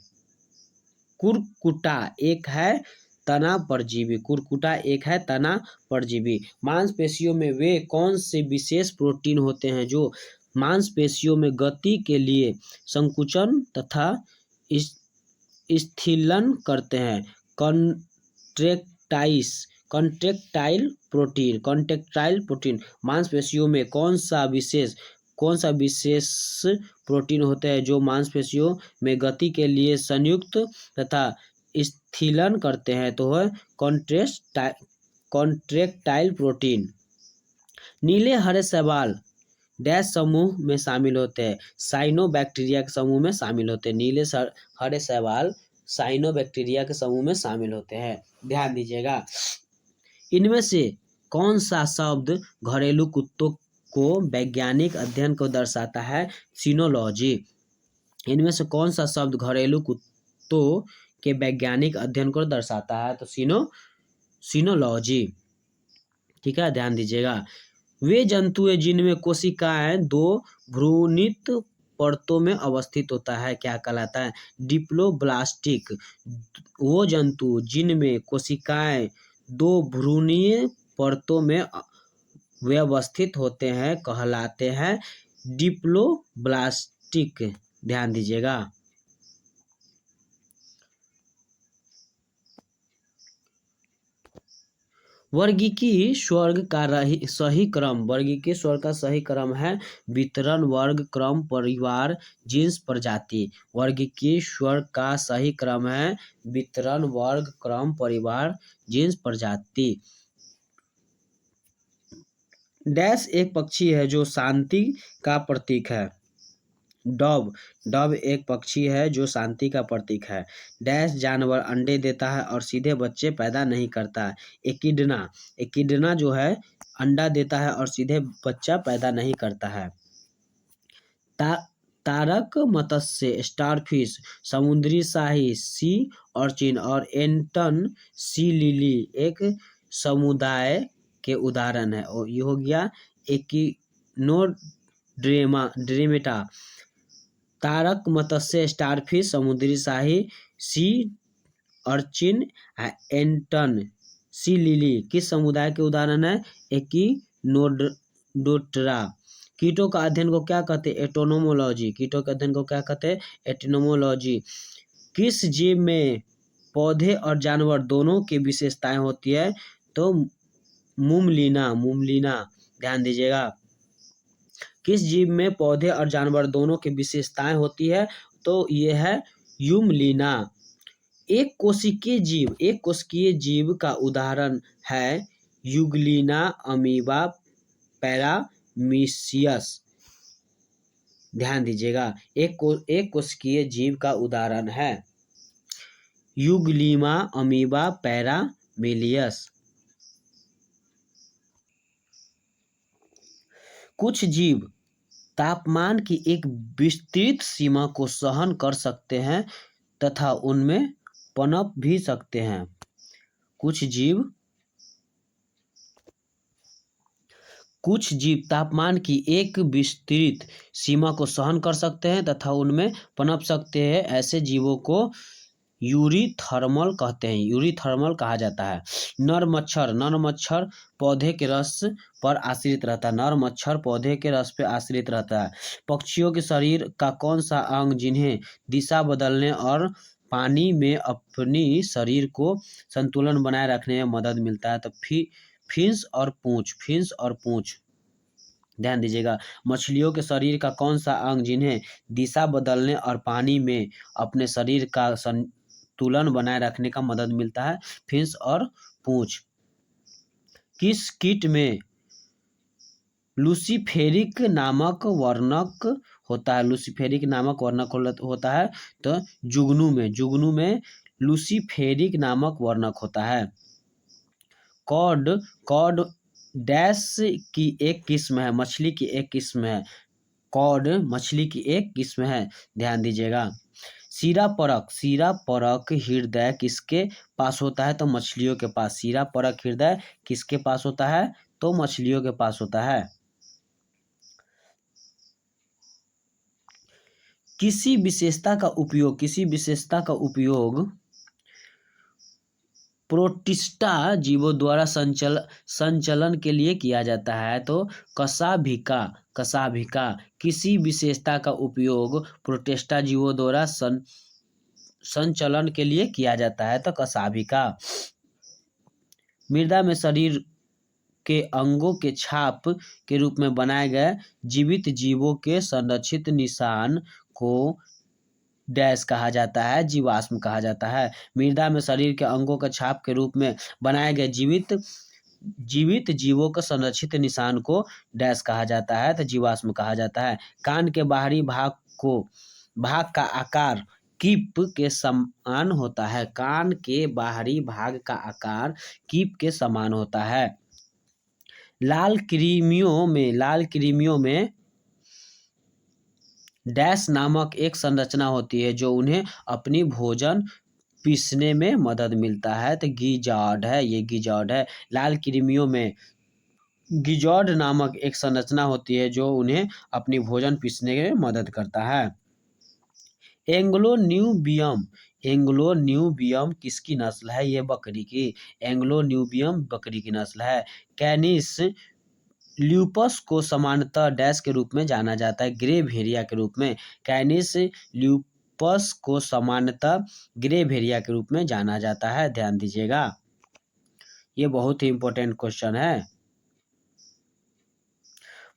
कुरकुटा एक है तना परजीवी। कुरकुटा एक है तना परजीवी। मांसपेशियों में वे कौन से विशेष प्रोटीन होते हैं जो मांसपेशियों में गति के लिए संकुचन तथा स्थिलन करते हैं? Contractile protein. मांसपेशियों में कौन सा विशेष प्रोटीन होते हैं जो मांसपेशियों में गति के लिए संयुक्त तथा स्थिलन करते हैं? तो है कॉन्ट्रैक्टाइल प्रोटीन। नीले हरे शैवाल डैश समूह में शामिल होते हैं? साइनोबैक्टीरिया के समूह में शामिल होते हैं। नीले हरे शैवाल साइनोबैक्टीरिया के समूह में शामिल होते हैं। ध्यान दीजिएगा। इनमें से कौन सा शब्द घरेलू कुत्तों को वैज्ञानिक अध्ययन को दर्शाता है? सीनोलॉजी। इनमें से कौन सा शब्द घरेलू कुत्तों के वैज्ञानिक अध्ययन को दर्शाता है? तो सीनोलॉजी। ठीक है, ध्यान दीजिएगा। वे जंतु हैं जिनमें कोशिकाएं दो भ्रूणित परतों में अवस्थित होता है, क्या कहलाता है? डिप्लोब्लास्टिक। वो जंतु जिनमें कोशिकाएं दो भ्रूणीय परतों में व्यवस्थित होते हैं कहलाते हैं डिप्लोब्लास्टिक। ध्यान दीजिएगा। वर्गीकीय स्वर्ग का सही क्रम, वर्गीकीय स्वर्ग का सही क्रम है वितरण, वर्ग, क्रम, परिवार, जीन्स, प्रजाति। वर्गीकीय स्वर्ग का सही क्रम है वितरण, वर्ग, क्रम, परिवार, जीन्स, प्रजाति। डैश एक पक्षी है जो शांति का प्रतीक है। डव, डव एक पक्षी है जो शांति का प्रतीक है। डैश जानवर अंडे देता है और सीधे बच्चे पैदा नहीं करता। एकिडना, एकिडना जो है अंडा देता है और सीधे बच्चा पैदा नहीं करता है। तारक मत्स्य स्टारफिश, समुद्री शाही सी ऑर्चिन और एंटन सी लिली एक समुदाय के उदाहरण है। और ये हो गया एकिनोड्रेमेटा। तारक मत्स्य स्टारफिश, समुद्री शाही सी अर्चिन, एंटन सी लिली किस समुदाय के उदाहरण है? एकिनोडोट्रा। कीटों का अध्ययन को क्या कहते हैं? एटोनोमोलॉजी। कीटों के अध्ययन को क्या कहते हैं? एटोनोमोलॉजी। किस जीव में पौधे और जानवर दोनों की विशेषताएं होती है? तो मुमलिना, मुमलिना, ध्यान दीजिएगा। किस जीव में पौधे और जानवर दोनों की विशेषताएं होती है? तो ये है यूमलिना। एक कोशिकीय जीव, एक कोशिकीय जीव का उदाहरण है यूग्लिना, अमीबा, पैरामीशियस। ध्यान दीजिएगा, एक कोशिकीय जीव का उदाहरण है यूग्लिमा, अमीबा, पैरामीलियस। कुछ जीव तापमान की एक विस्तृत सीमा को सहन कर सकते हैं तथा उनमें पनप भी सकते हैं। कुछ जीव तापमान की एक विस्तृत सीमा को सहन कर सकते हैं तथा उनमें पनप सकते हैं। ऐसे जीवों को यूरीथर्मल कहते हैं, यूरीथर्मल कहा जाता है। नर मच्छर पौधे के रस पर आश्रित रहता है। नर मच्छर पौधे के रस पर आश्रित रहता है। पक्षियों के शरीर का कौन सा अंग जिन्हें दिशा बदलने और पानी में अपनी शरीर को संतुलन बनाए रखने में मदद मिलता है? तो फिन्स और पूंछ, फिन्स और पूंछ। ध्यान दीजिएगा, मछलियों के शरीर का कौन सा अंग जिन्हें दिशा बदलने और पानी में अपने शरीर का संतुलन बनाए रखने का मदद मिलता है? फिन्स और पूंछ। किस कीट में लूसीफेरिक नामक वर्णक होता है? लूसीफेरिक नामक वर्णक होता है तो जुगनू में, जुगनू में लूसीफेरिक नामक वर्णक होता है। कॉड, कॉड डैश की एक किस्म है, मछली की एक किस्म है। कॉड मछली की एक किस्म है, ध्यान दीजिएगा। सीरापरक, सीरापरक हृदय किसके पास होता है? तो मछलियों के पास। सीरापरक हृदय किसके पास होता है? तो मछलियों के पास होता है। किसी विशेषता का उपयोग प्रोटिस्टा जीवों द्वारा संचलन के लिए किया जाता है। तो कशाभिका, कशाभिका। किसी विशेषता का उपयोग प्रोटिस्टा जीवों द्वारा संचलन के लिए किया जाता है। तो कशाभिका। मृदा में शरीर के अंगों के छाप के रूप में बनाए गए जीवित जीवों के संरक्षित निशान को डैश कहा जाता है? जीवाश्म कहा जाता है। मृदा में शरीर के अंगों के छाप के रूप में बनाए गए जीवित जीवों के संरक्षित निशान को डैश कहा जाता है? तो जीवाश्म कहा जाता है। कान के बाहरी भाग का आकार कीप के समान होता है। कान के बाहरी भाग का आकार कीप के समान होता है। लाल कृमियों में डैश नामक एक संरचना होती है जो उन्हें अपनी भोजन पीसने में मदद मिलता है। तो गिजॉर्ड है, ये गिजॉर्ड है। लाल कृमियों में गिजॉर्ड नामक एक संरचना होती है जो उन्हें अपनी भोजन पीसने में मदद करता है। एंग्लो न्यूबियम, एंग्लो न्यूबियम किसकी नस्ल है? ये बकरी की। एंग्लो न्यूबियम बकरी की नस्ल है। कैनिस ल्यूपस को सामान्यतः डैश के रूप में जाना जाता है? ग्रे भेड़िया के रूप में। कैनिस ल्यूपस को सामान्यतः ग्रे भेड़िया के रूप में जाना जाता है, ध्यान दीजिएगा। ये बहुत ही इंपॉर्टेंट क्वेश्चन है।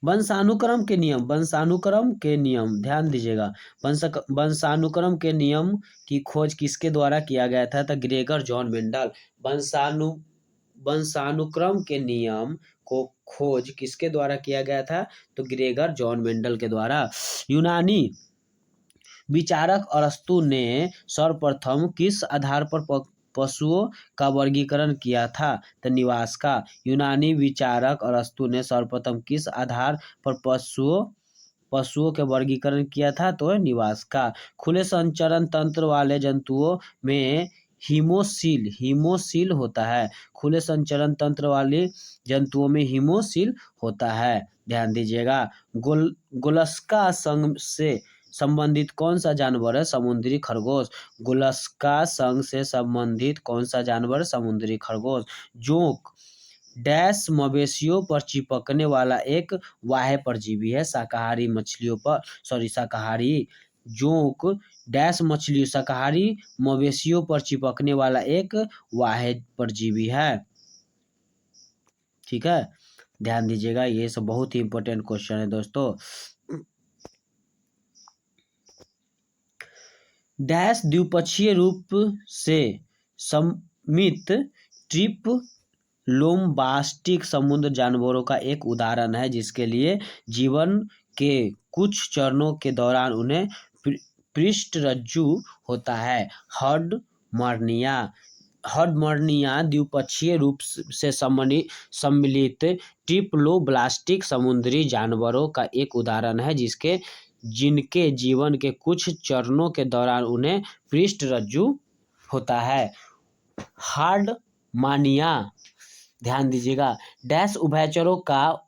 वंशानुक्रम के नियम, वंशानुक्रम के नियम ध्यान दीजिएगा। वंशानुक्रम के नियम की खोज किसके द्वारा किया गया था? तो ग्रेगर जॉन मेंडल। वंशानुक्रम के नियम को खोज किसके द्वारा किया गया था? तो ग्रेगर जॉन मेंडल के द्वारा। यूनानी विचारक अरस्तु ने सर्वप्रथम किस आधार पर पशुओं का वर्गीकरण किया था? तो निवास का। यूनानी विचारक अरस्तु ने सर्वप्रथम किस आधार पर पशुओं के वर्गीकरण किया था? तो निवास का। खुले संचरण तंत्र वाले जंतुओं में हीमोसील होता है। खुले संचरण तंत्र वाले जंतुओं में हीमोसील होता है, ध्यान दीजिएगा। गोलस्का संघ से संबंधित कौन सा जानवर है? समुद्री खरगोश। गोलस्का संघ से संबंधित कौन सा जानवर? समुद्री खरगोश। जोंक डैश मवेशियों पर चिपकने वाला एक बाह्य परजीवी है। शाकाहारी मछलियों पर शाकाहारी जोंक डैश मछली शाकाहारी मवेशियों पर चिपकने वाला एक बाह्य परजीवी है। ठीक है, ध्यान दीजिएगा, ये सब बहुत ही इंपॉर्टेंट क्वेश्चन है दोस्तों। डैश द्विपक्षीय रूप से सममित ट्रिप लोम्बास्टिक समुद्र जानवरों का एक उदाहरण है, जिसके लिए जीवन के कुछ चरणों के दौरान उन्हें पृष्ठरज्जु होता है। हर्डमर्निया द्विपक्षीय रूप से सम्मिलित ट्रिप्लोब्लास्टिक समुद्री जानवरों का एक उदाहरण है, जिनके जीवन के कुछ चरणों के दौरान उन्हें पृष्ठरज्जु होता है। हार्डमानिया, ध्यान दीजिएगा, डैश उभयचरों का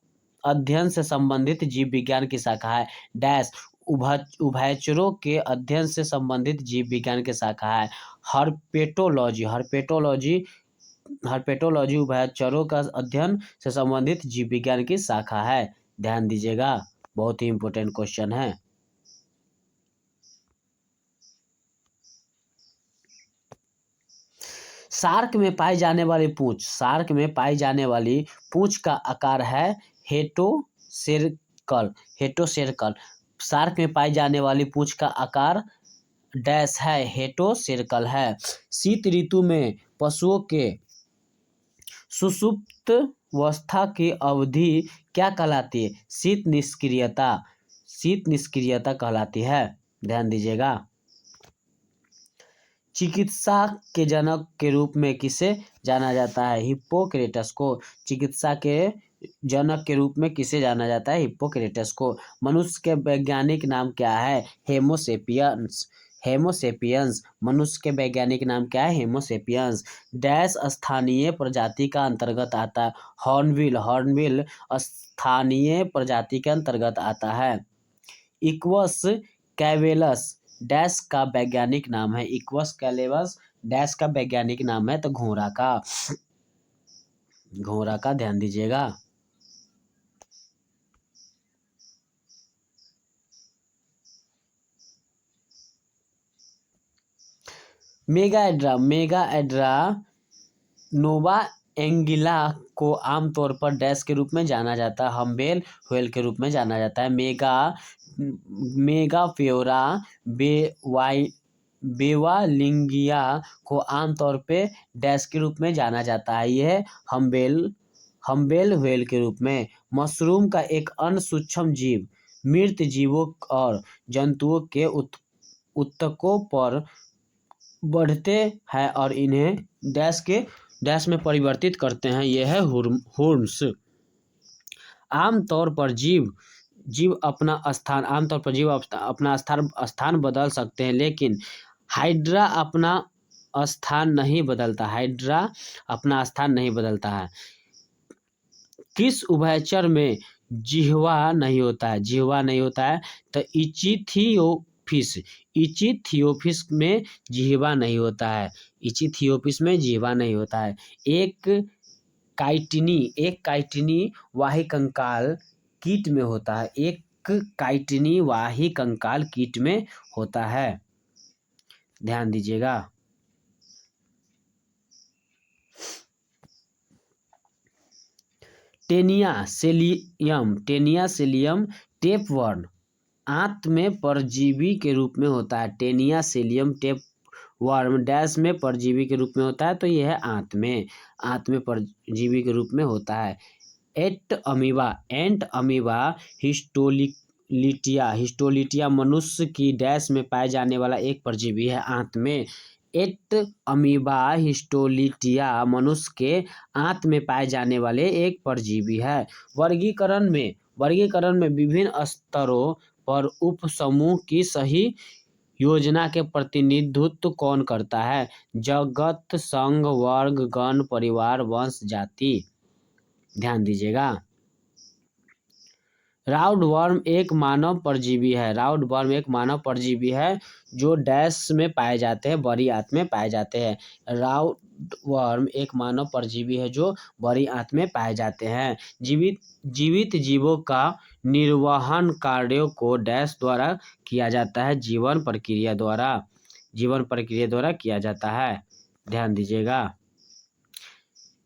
अध्ययन से संबंधित जीव विज्ञान की शाखा है। डैश उभयचरों के अध्ययन से संबंधित जीव विज्ञान की शाखा है। हर्पेटोलॉजी उभयचरों का अध्ययन से संबंधित जीव विज्ञान की शाखा है, ध्यान दीजिएगा, बहुत ही इंपॉर्टेंट क्वेश्चन है। शार्क में पाई जाने वाली पूंछ का आकार है हेटोसेर्कल। शार्क में पाई जाने वाली पूंछ का आकार डैश है, हेटोसेर्कल है। शीत ऋतु में पशुओं के सुषुप्त अवस्था की अवधि क्या कहलाती है? शीत निष्क्रियता कहलाती है, ध्यान दीजिएगा। चिकित्सा के जनक के रूप में किसे जाना जाता है? हिप्पोक्रेटस को। चिकित्सा के जनक के रूप में किसे जाना जाता है? हिप्पोक्रेटस को। मनुष्य के वैज्ञानिक नाम क्या है? हेमोसेपियंस। मनुष्य के वैज्ञानिक नाम क्या है? हेमोसेपियंस। डैश स्थानीय प्रजाति का अंतर्गत आता है? हॉर्नबिल स्थानीय प्रजाति के अंतर्गत आता है। इक्वस कैवेलस डैश का वैज्ञानिक नाम है? इक्वस कैवेलस डैश का वैज्ञानिक नाम है? तो घोड़ा का, ध्यान दीजिएगा। मेगाएड्रा नोवा एंगिला को आमतौर पर डैश के रूप में जाना जाता है? हम्बेल व्हेल के रूप में जाना जाता है। मेगाफेयोरा बेवालिंगिया को आमतौर पे डैश के रूप में जाना जाता है? यह हम्बेल व्हेल के रूप में। मशरूम का एक अन्य सूक्ष्म जीव मृत जीवों और जंतुओं के ऊतकों पर बढ़ते हैं और इन्हें डैश में परिवर्तित करते हैं, यह है हॉर्न्स। आमतौर पर जीव अपना स्थान बदल सकते हैं, लेकिन हाइड्रा अपना स्थान नहीं बदलता है। किस उभयचर में जिह्वा नहीं होता है? तो इचिथियोफिस में जिह्वा नहीं होता है। एक काइटिनी वाही कंकाल कीट में होता है, ध्यान दीजिएगा। टेनियासेलियम टेपवर्म आंत में परजीवी के रूप में होता है। टेनियासेलियम टेपवर्म डैश में परजीवी के रूप में होता है, तो यह है आंत में परजीवी के रूप में होता है। एंट अमीबा हिस्टोलिटिया मनुष्य की डैश में पाए जाने वाला एक परजीवी है आंत में। एट अमीबा हिस्टोलिटिया मनुष्य के आंत में पाए जाने वाले एक परजीवी है। वर्गीकरण में विभिन्न स्तरों पर उप समूह की सही योजना के प्रतिनिधित्व कौन करता है? जगत, संघ, वर्ग, गण, परिवार, वंश, जाति। ध्यान दीजिएगा। राउंडवॉर्म एक मानव परजीवी है जो डैश में पाए जाते हैं, बड़ी आंत में पाए जाते हैं। राउंडवॉर्म एक मानव परजीवी है जो बड़ी आंत में पाए जाते हैं। जीवित जीवों का निर्वहन कार्यों को डैश द्वारा किया जाता है, जीवन प्रक्रिया द्वारा किया जाता है। ध्यान दीजिएगा।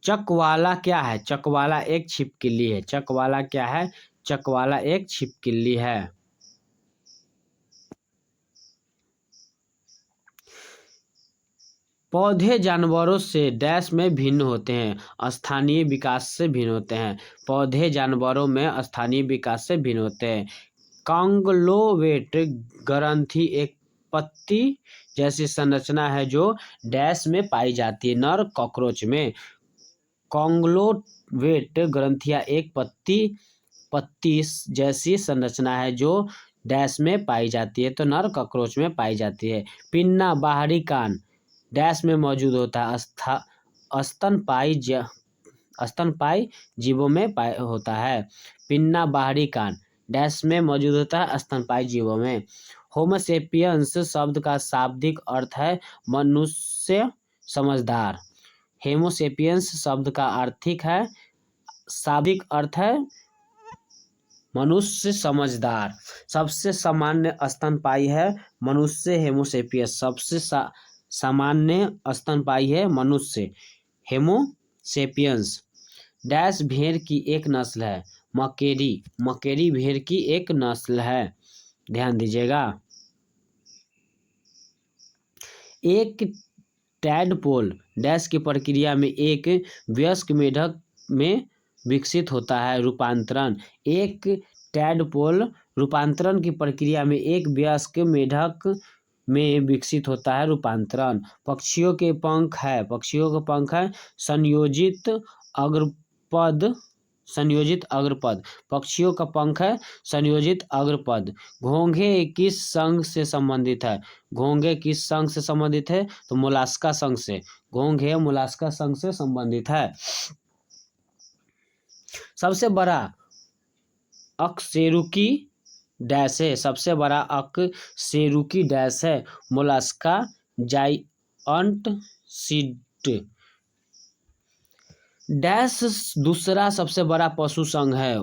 चकवाला क्या है? चकवाला एक छिपकली है। चकवाला क्या है? चकवाला एक छिपकली है। पौधे जानवरों से डैश में भिन्न होते हैं, स्थानीय विकास से भिन्न होते हैं। पौधे जानवरों में स्थानीय विकास से भिन्न होते हैं। कांगलोवेट ग्रंथि एक पत्ती जैसी संरचना है जो डैश में पाई जाती है। नर कॉकरोच में कांगलोवेट ग्रंथियां एक पत्ती जैसी संरचना है जो डैश में पाई जाती है, तो नर कॉकरोच में पाई जाती है। पिन्ना बाहरी कान डैश में मौजूद होता है, स्तनपायी जीवों में होता है। पिन्ना बाहरी कान डैश में मौजूद होता है, स्तनपायी जीवों में। होमोसेपियंस शब्द का शाब्दिक अर्थ है मनुष्य समझदार। होमोसेपियंस शब्द का शाब्दिक अर्थ है मनुष्य समझदार। सबसे सामान्य स्तनपायी है मनुष्य होमोसेपियंस। सबसे सामान्य स्तनपायी है मनुष्य होमोसेपियंस। डैश भेड़ की एक नस्ल है। मकेरी भेड़ की एक नस्ल है। ध्यान दीजिएगा। एक टैडपोल डैश की प्रक्रिया में एक वयस्क मेढक में विकसित होता है। रूपांतरण एक टैडपोल रूपांतरण की प्रक्रिया में एक वयस्क मेढक में विकसित होता है। रूपांतरण पक्षियों के पंख है संयोजित अग्रपद। पक्षियों का पंख है संयोजित अग्रपद। घोंघे किस संघ से संबंधित है? घोंघे किस संघ से संबंधित है? तो मोलास्का संघ से। घोंघे मोलास्का संघ से संबंधित है। सबसे बड़ा अकशेरुकी डैश है। सबसे बड़ा अकशेरुकी डैश है मोलास्का जायंट सीड। डैश दूसरा सबसे बड़ा पशु संघ है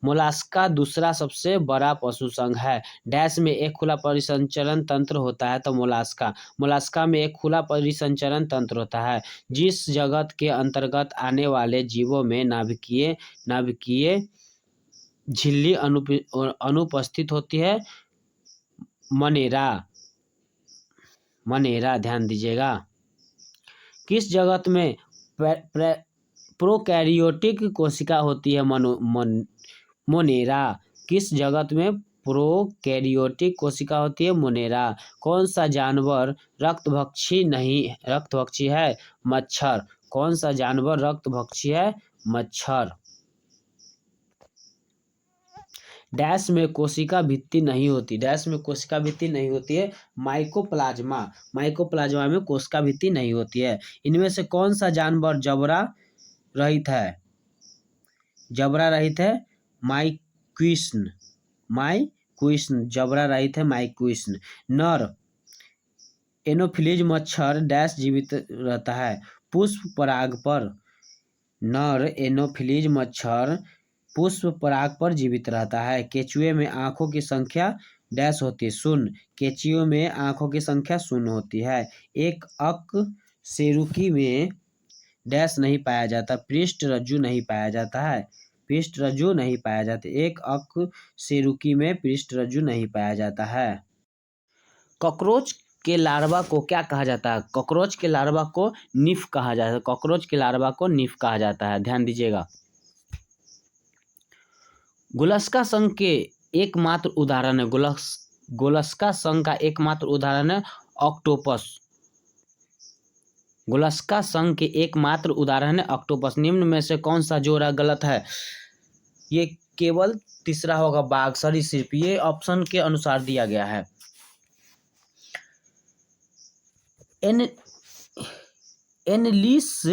मोलास्का दूसरा सबसे बड़ा पशु संघ है। डैश में एक खुला परिसंचरण तंत्र होता है, तो मोलास्का में एक खुला परिसंचरण तंत्र होता है। जिस जगत के अंतर्गत आने वाले जीवों में नाभिकीय झिल्ली अनुपस्थित होती है, मनेरा। ध्यान दीजिएगा। किस जगत में प्रोकैरियोटिक कोशिका होती है? मोनेरा। किस जगत में प्रोकैरियोटिक कोशिका होती है? मोनेरा। कौन सा जानवर रक्तभक्षी है? मच्छर। कौन सा जानवर रक्तभक्षी है? मच्छर। डैश में कोशिका भित्ति नहीं होती है। माइकोप्लाज्मा में कोशिका भित्ति नहीं होती है। इनमें से कौन सा जानवर जबड़ा रहित है? माइक्विस्न जबड़ा रहित है। माइक्विस्न। नर एनोफिलीज मच्छर डैश जीवित रहता है? पुष्प पराग पर। नर एनोफिलीज मच्छर पुष्प पराग पर जीवित रहता है। केचुए में आंखों की संख्या डैश होती है? शून्य। केचुए में आंखों की संख्या शून्य होती है। एक अकशेरुकी में डैश नहीं पाया जाता, पृष्ठ रज्जु नहीं पाया जाता है, पृष्ठ रज्जु नहीं पाया जाता, एक अकशेरुकी में पृष्ठ रज्जु नहीं पाया जाता है। कॉकरोच के लार्वा को क्या कहा जाता है? कॉकरोच के लार्वा को निफ कहा जाता है, कॉकरोच के लार्वा को निफ कहा जाता है, ध्यान दीजिएगा। गोलस्का संघ के एकमात्र उदाहरण है, गोलस्का संघ का एकमात्र उदाहरण है ऑक्टोपस। गोलस्का संघ के एकमात्र उदाहरण है ऑक्टोपस। निम्न में से कौन सा जोड़ा गलत है? ये केवल तीसरा होगा, बाघ सरीसृप। ये ऑप्शन के अनुसार दिया गया है। एनलिस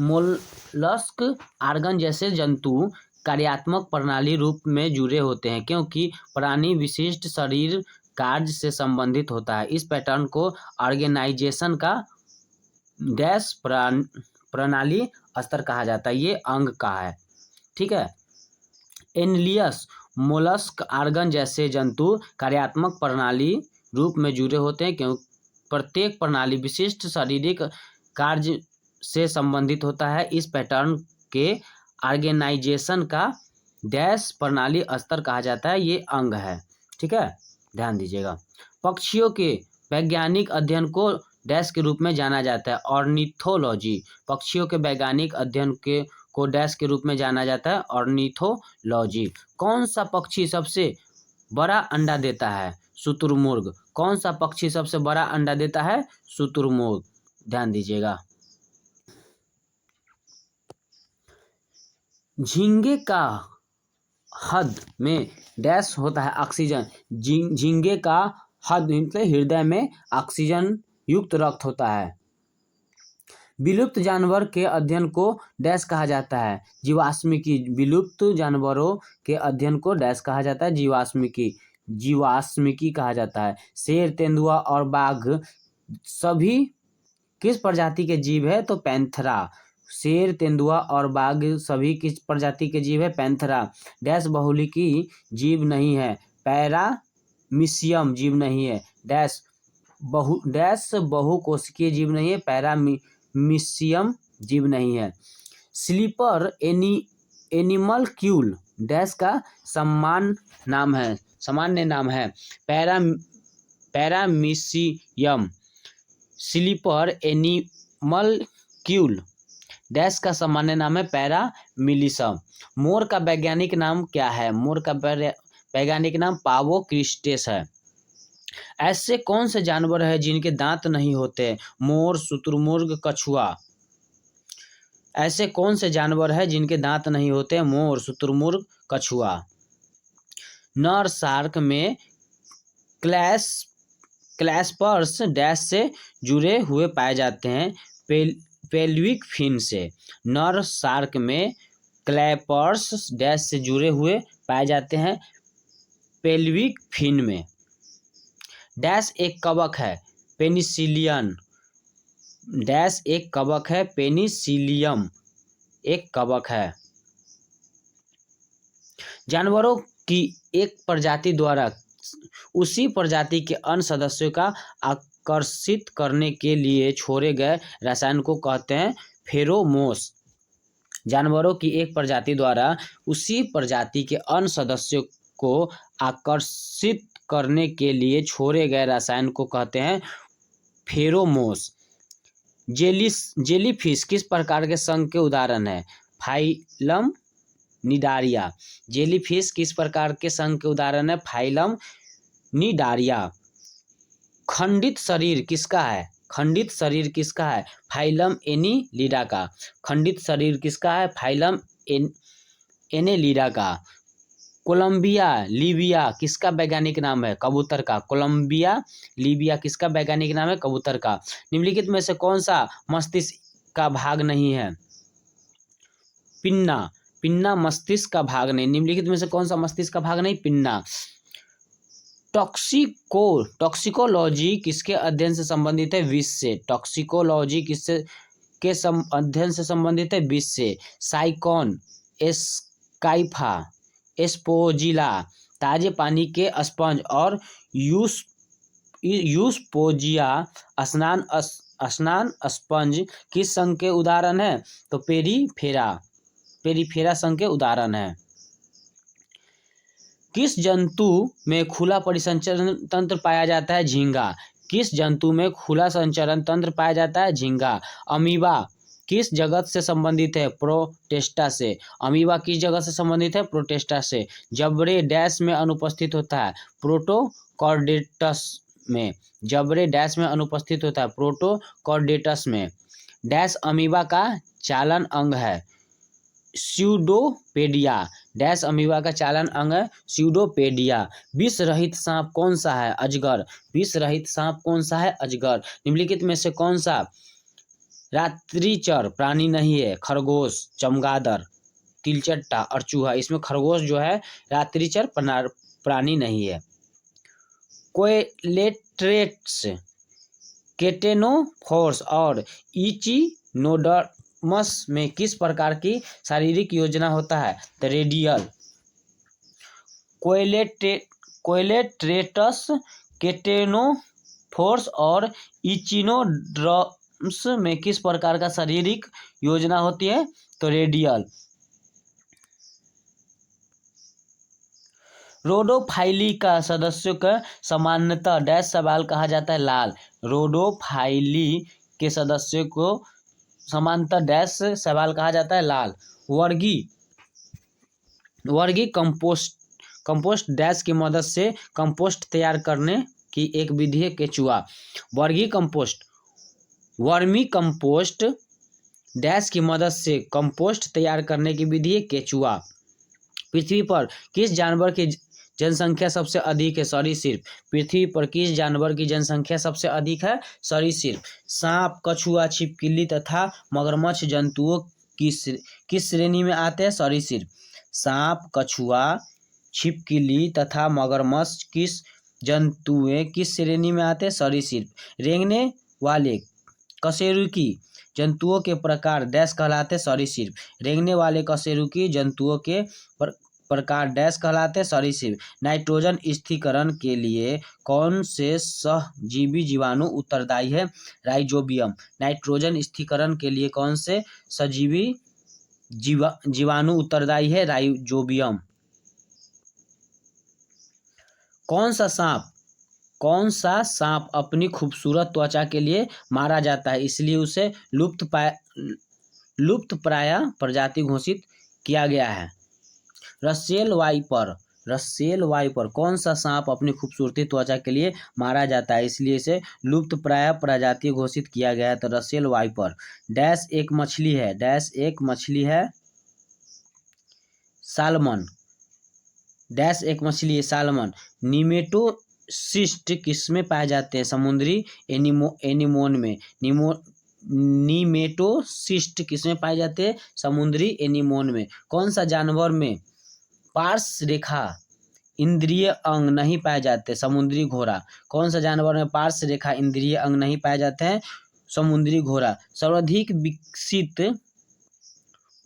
मोलस्क आर्गन जैसे जंतु कार्यात्मक प्रणाली रूप में जुड़े होते हैं क्योंकि प्राणी विशिष्ट शरीर कार्य से संबंधित होता है। इस पैटर्न को ऑर्गेनाइजेशन का डैश प्रणाली स्तर कहा जाता है, ये अंग का है, ठीक है। एनलियस मोलस्क आर्गन जैसे जंतु कार्यात्मक प्रणाली रूप में जुड़े होते हैं क्योंकि प्रत्येक प्रणाली विशिष्ट शारीरिक कार्य से संबंधित होता है। इस पैटर्न के ऑर्गेनाइजेशन का डैश प्रणाली स्तर कहा जाता है, ये अंग है, ठीक है, ध्यान दीजिएगा। पक्षियों के वैज्ञानिक अध्ययन को डैश के रूप में जाना जाता है, ऑर्निथोलॉजी। पक्षियों के वैज्ञानिक अध्ययन को डैश के रूप में जाना जाता है, ऑर्निथोलॉजी। कौन सा पक्षी सबसे बड़ा अंडा देता है? शुतुरमुर्ग। कौन सा पक्षी सबसे बड़ा अंडा देता है? शुतुरमुर्ग, ध्यान दीजिएगा। झींगे का हद में डैश होता है, ऑक्सीजन। झींगे का हद मतलब हृदय में ऑक्सीजन युक्त रक्त होता है। विलुप्त जानवर के अध्ययन को डैश कहा जाता है, जीवाश्मिकी। विलुप्त जानवरों के अध्ययन को डैश कहा जाता है, जीवाश्मिकी, जीवाश्मिकी कहा जाता है। शेर, तेंदुआ और बाघ सभी किस प्रजाति के जीव है? तो पैंथेरा। शेर, तेंदुआ और बाघ सभी किस प्रजाति के जीव है? पैंथेरा। डैश बहुलिकी जीव नहीं है, पैरामीशियम जीव नहीं है। डैश बहुकोशिकीय जीव नहीं है, पैरामीशियम जीव नहीं है। स्लीपर एनिमलक्यूल डैश का सामान्य नाम है पैरामीशियम। स्लीपर एनिमलक्यूल डैश का सामान्य नाम है पैरामीशियम। मोर का वैज्ञानिक नाम क्या है? मोर का वैज्ञानिक नाम पावो क्रिस्टेस है। ऐसे कौन से जानवर हैं जिनके दांत नहीं होते? मोर, शुतुरमुर्ग, कछुआ। ऐसे कौन से जानवर हैं जिनके दांत नहीं होते? मोर, शुतुरमुर्ग, कछुआ। नर शार्क में क्लैस्पर्स डैश से जुड़े हुए पाए जाते हैं, पेल्विक फिन से। नर शार्क में क्लैस्पर्स डैश से जुड़े हुए पाए जाते हैं, पेल्विक फिन में। डैश एक कवक है, पेनिसिलियन। डैश एक कवक है, पेनिसिलियम एक कवक है। जानवरों की एक प्रजाति द्वारा उसी प्रजाति के अन्य सदस्यों का आकर्षित करने के लिए छोड़े गए रसायन को कहते हैं फेरोमोन्स। जानवरों की एक प्रजाति द्वारा उसी प्रजाति के अन्य सदस्यों को आकर्षित करने के लिए छोड़े गए रसायन को कहते हैं फेरोमोन्स। जेलीफिश किस प्रकार के संघ के उदाहरण है? Phylum Cnidaria. जेलीफिश किस प्रकार के संघ के उदाहरण है? Phylum Cnidaria. खंडित शरीर किसका है? खंडित शरीर किसका है? फाइलम एनीलिडा का। खंडित शरीर किसका है? फाइलम एनेलिडा का। कोलंबिया लीबिया किसका वैज्ञानिक नाम है? कबूतर का। कोलंबिया लीबिया किसका वैज्ञानिक नाम है? कबूतर का। निम्नलिखित में से कौन सा मस्तिष्क का भाग नहीं है? पिन्ना। पिन्ना मस्तिष्क का भाग नहीं। निम्नलिखित में से कौन सा मस्तिष्क का भाग नहीं? पिन्ना। टॉक्सिकोलॉजी किसके अध्ययन से संबंधित है? विष से। टॉक्सिकोलॉजी के अध्ययन से संबंधित है? विष से। साइकोन, एस्काइफा, एस्पोजिला ताजे पानी के स्पंज और यूस्पोजिया स्नान स्पंज किस संघ के उदाहरण है? तो पेरीफेरा संघ के उदाहरण है। किस जंतु में खुला परिसंचरण तंत्र पाया जाता है? झींगा। किस जंतु में खुला संचरण तंत्र पाया जाता है? झींगा। अमीबा किस जगत से संबंधित है? प्रोटेस्टा से। अमीबा किस जगत से संबंधित है? प्रोटेस्टा से। जबड़े डैश में अनुपस्थित होता है? प्रोटोकॉर्डेटस में। जबड़े डैश में अनुपस्थित होता है? प्रोटोकॉर्डेटस में। डैश अमीबा का चालन अंग है? स्यूडोपेडिया। डैश अमीबा का चालन अंग है? स्यूडोपेडिया। विष रहित सांप कौन सा है? अजगर। विष रहित सांप कौन सा है? अजगर। निम्नलिखित में से कौन सा रात्रिचर प्राणी नहीं है? खरगोश, चमगादड़, तिलचट्टा और चूहा। इसमें खरगोश जो है रात्रिचर प्राणी नहीं है। कोएलेट्रेट्स, केटेनोफोर्स और इचिनोडर्मस में किस प्रकार की शारीरिक योजना होता है? तो रेडियल। कोएलेट्रेटस, केटेनोफोर्स और इचिनोडर्मस में किस प्रकार का शारीरिक योजना होती है? तो रेडियल। रोडोफाइली का सदस्यों का सामान्यतः डैश सवाल कहा जाता है? लाल। रोडोफाइली के सदस्यों को सामान्यतः डैश सवाल कहा जाता है? लाल। वर्गी कंपोस्ट डैश की मदद से कंपोस्ट तैयार करने की एक विधि है? केचुआ। वर्मी कंपोस्ट डैश की मदद से कंपोस्ट तैयार करने की विधि है? केचुआ। पृथ्वी पर किस जानवर की जनसंख्या सबसे अधिक है? सरीसृप। पृथ्वी पर किस जानवर की जनसंख्या सबसे अधिक है? सरीसृप। सांप, कछुआ, छिपकली तथा मगरमच्छ जंतुओं किस श्रेणी में आते हैं? सरीसृप। सांप, कछुआ, छिपकली तथा मगरमच्छ किस जंतुएं किस श्रेणी में आते हैं? सरीसृप। रेंगने वाले कशेरुकी जंतुओं के प्रकार डैश कहलाते हैं? सरीसृप। रेंगने वाले कशेरुकी जंतुओं के प्रकार डैश कहलाते हैं? सरीसृप। नाइट्रोजन स्थिरीकरण के लिए कौन से सहजीवी जीवाणु उत्तरदायी है? राइजोबियम। नाइट्रोजन स्थिरीकरण के लिए कौन से सजीवी जीवाणु उत्तरदायी है? राइजोबियम। कौन सा सांप अपनी खूबसूरत त्वचा के लिए मारा जाता है, इसलिए उसे लुप्तप्राय प्रजाति घोषित किया गया है? Russell viper. कौन सा सांप अपनी खूबसूरती त्वचा के लिए मारा जाता है, इसलिए इसे लुप्तप्राय प्रजाति घोषित किया गया है? तो रसेल वाइपर। डैश एक मछली है? सालमन। डैश एक मछली है? सालमन। निमेटोसिस्ट किसमें पाए जाते हैं? समुद्री एनीमोन में। निमेटोसिस्ट किसमें पाए जाते हैं? समुद्री एनीमोन में। कौन सा जानवर में पार्श रेखा इंद्रिय अंग नहीं पाए जाते? समुद्री घोड़ा। कौन सा जानवर में पार्श रेखा इंद्रिय अंग नहीं पाए जाते हैं? समुद्री घोड़ा। सर्वाधिक विकसित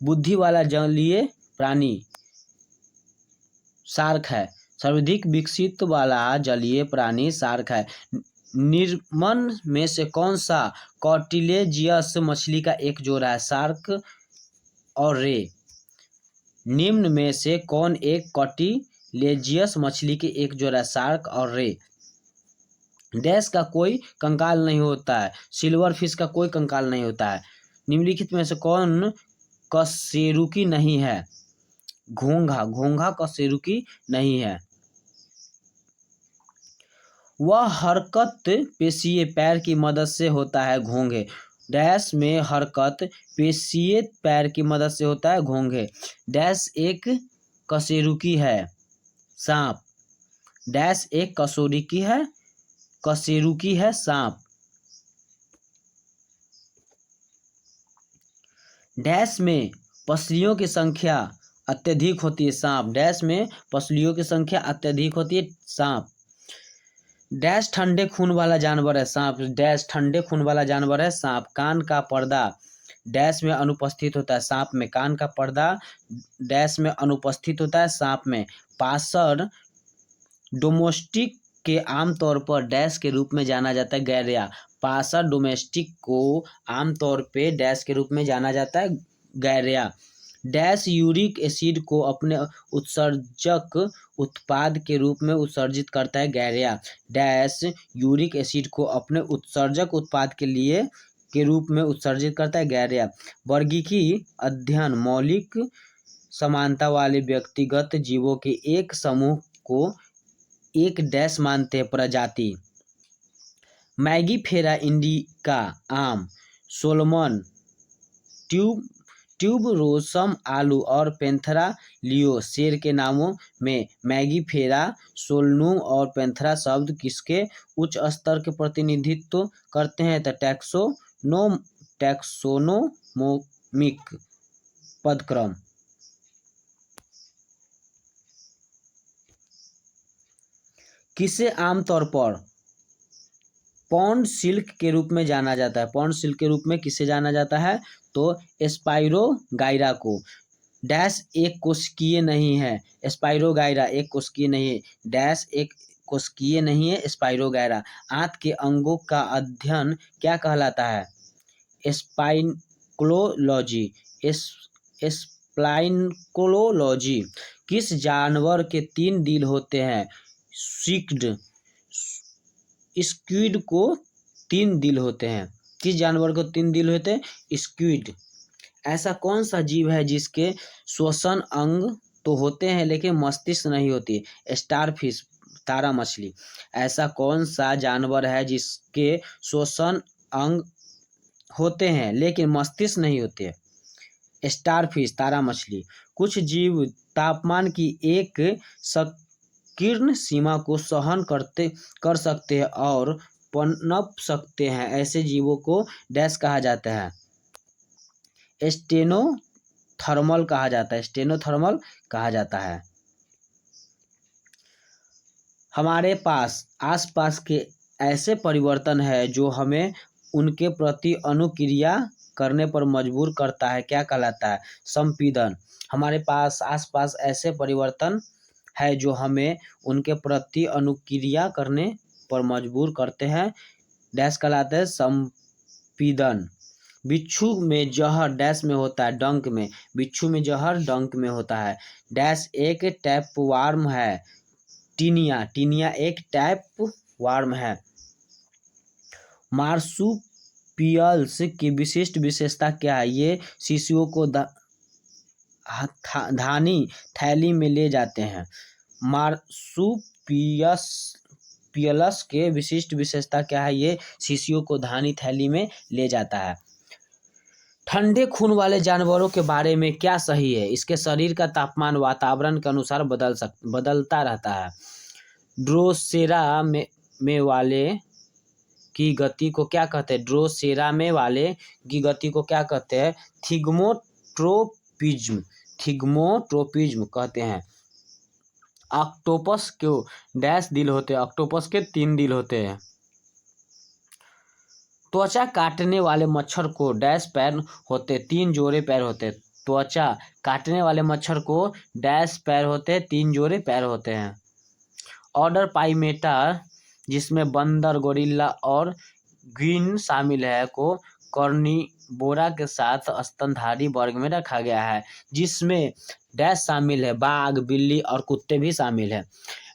बुद्धि वाला जलीय प्राणी शार्क है। सर्वाधिक विकसित वाला जलीय प्राणी शार्क है। निम्न में से कौन सा कार्टिलेजियस मछली का एक जोड़ा है? शार्क और रे। निम्न में से कौन एक कार्टिलेजियस मछली के एक जोड़ा है? शार्क और रे। डैश का कोई कंकाल नहीं होता है? सिल्वर फिश का कोई कंकाल नहीं होता है। निम्नलिखित में से कौन कशेरुकी नहीं है? घोंघा कशेरुकी नहीं है। वह हरकत पेशीय पैर की मदद से होता है? घोंघे। डैश में हरकत पेशीय पैर की मदद से होता है? घोंघे। डैश एक कशेरुकी है? सांप। डैश एक कशेरुकी है? सांप। डैश में पसलियों की संख्या अत्यधिक होती है? सांप। डैश में पसलियों की संख्या अत्यधिक होती है? सांप। डैश ठंडे खून वाला जानवर है? सांप। डैश ठंडे खून वाला जानवर है? सांप। कान का पर्दा डैश में अनुपस्थित होता है? सांप में। कान का पर्दा डैश में अनुपस्थित होता है? सांप में। पासर डोमेस्टिक के आमतौर पर डैश के रूप में जाना जाता है गैरिया। पासा डोमेस्टिक को आमतौर पे डैश के रूप में जाना जाता है गैरिया। डैश यूरिक एसिड को अपने उत्सर्जक उत्पाद के रूप में उत्सर्जित करता है गैरिया। डैश यूरिक एसिड को अपने उत्सर्जक उत्पाद के रूप में उत्सर्जित करता है गैरिया। वर्गीकी अध्ययन मौलिक समानता वाले व्यक्तिगत जीवों के एक समूह को एक डैश मानते हैं प्रजाति। मैगीफेरा इंडिका आम, सोलमन, ट्यूबरोसम आलू और पैंथेरा लियो शेर के नामों में मैगीफेरा, सोलनुम और पैंथेरा शब्द किसके उच्च स्तर के प्रतिनिधित्व करते हैं? तो टैक्सोनोमिक पदक्रम। किसे आमतौर पर पॉन्ड सिल्क के रूप में जाना जाता है? पॉन्ड सिल्क के रूप में किसे जाना जाता है? तो स्पाइरोगाइरा को। डैश एक कोशिकीय नहीं है, स्पाइरोगाइरा एक कोशिकीय नहीं है। डैश एक कोशिकीय नहीं है, स्पाइरोगाइरा। आंत के अंगों का अध्ययन क्या कहलाता है? स्पाइनकोलॉजी। स्पाइनकोलॉजी। किस जानवर के 3 दिल होते हैं? स्क्विड को 3 दिल होते हैं। किस जानवर को 3 दिल होते हैं? स्क्विड। ऐसा कौन सा जीव है जिसके श्वसन अंग तो होते हैं लेकिन मस्तिष्क नहीं होती? स्टारफिश, तारा मछली। ऐसा कौन सा जानवर है जिसके श्वसन अंग होते हैं लेकिन मस्तिष्क नहीं होते? स्टारफिश, तारा मछली। कुछ जीव तापमान की एक संकीर्ण सीमा को सहन कर सकते हैं और पनप सकते हैं। ऐसे जीवों को डैश कहा जाता है? स्टेनोथर्मल कहा जाता है। स्टेनोथर्मल कहा जाता है। हमारे पास आसपास के ऐसे परिवर्तन है जो हमें उनके प्रति अनुक्रिया करने पर मजबूर करता है, क्या कहलाता है? संपीड़न। हमारे पास आसपास ऐसे परिवर्तन है जो हमें उनके प्रति अनुक्रिया करने पर मजबूर करते हैं, डैश कहलाते हैं संपीड़न। बिच्छू में जहर डैश में होता है? डंक में। बिच्छू में जहर डंक में होता है। डैश एक टैपवार्म है? टीनिया। टीनिया एक टैपवार्म है। मार्सुपियल्स की विशिष्ट विशेषता क्या है? ये शिशुओं को धानी थैली में ले जाते हैं। मार्सुपियल्स के विशिष्ट विशेषता क्या है? ये शिशुओं को धानी थैली में ले जाता है। ठंडे खून वाले जानवरों के बारे में क्या सही है? इसके शरीर का तापमान वातावरण के अनुसार बदलता रहता है। ड्रोसेरा में वाले की गति को क्या कहते हैं? ड्रोसेरा में वाले की गति को क्या कहते हैं? थिग्मोट्रोपिज्म। थिग्मोट्रोपिज्म कहते हैं। ऑक्टोपस को डैश दिल होते हैं? ऑक्टोपस के 3 दिल होते हैं। त्वचा काटने वाले मच्छर को डैश पैर होते? 3 जोड़े पैर होते हैं। त्वचा काटने वाले मच्छर को डैश पैर होते हैं? 3 जोड़े पैर होते हैं। ऑर्डर प्राइमेटा जिसमें बंदर, गोरिल्ला और ग्वीन शामिल है को कार्निवोरा के साथ स्तनधारी वर्ग में रखा गया है, जिसमें डैश शामिल है? बाघ, बिल्ली और कुत्ते भी शामिल है।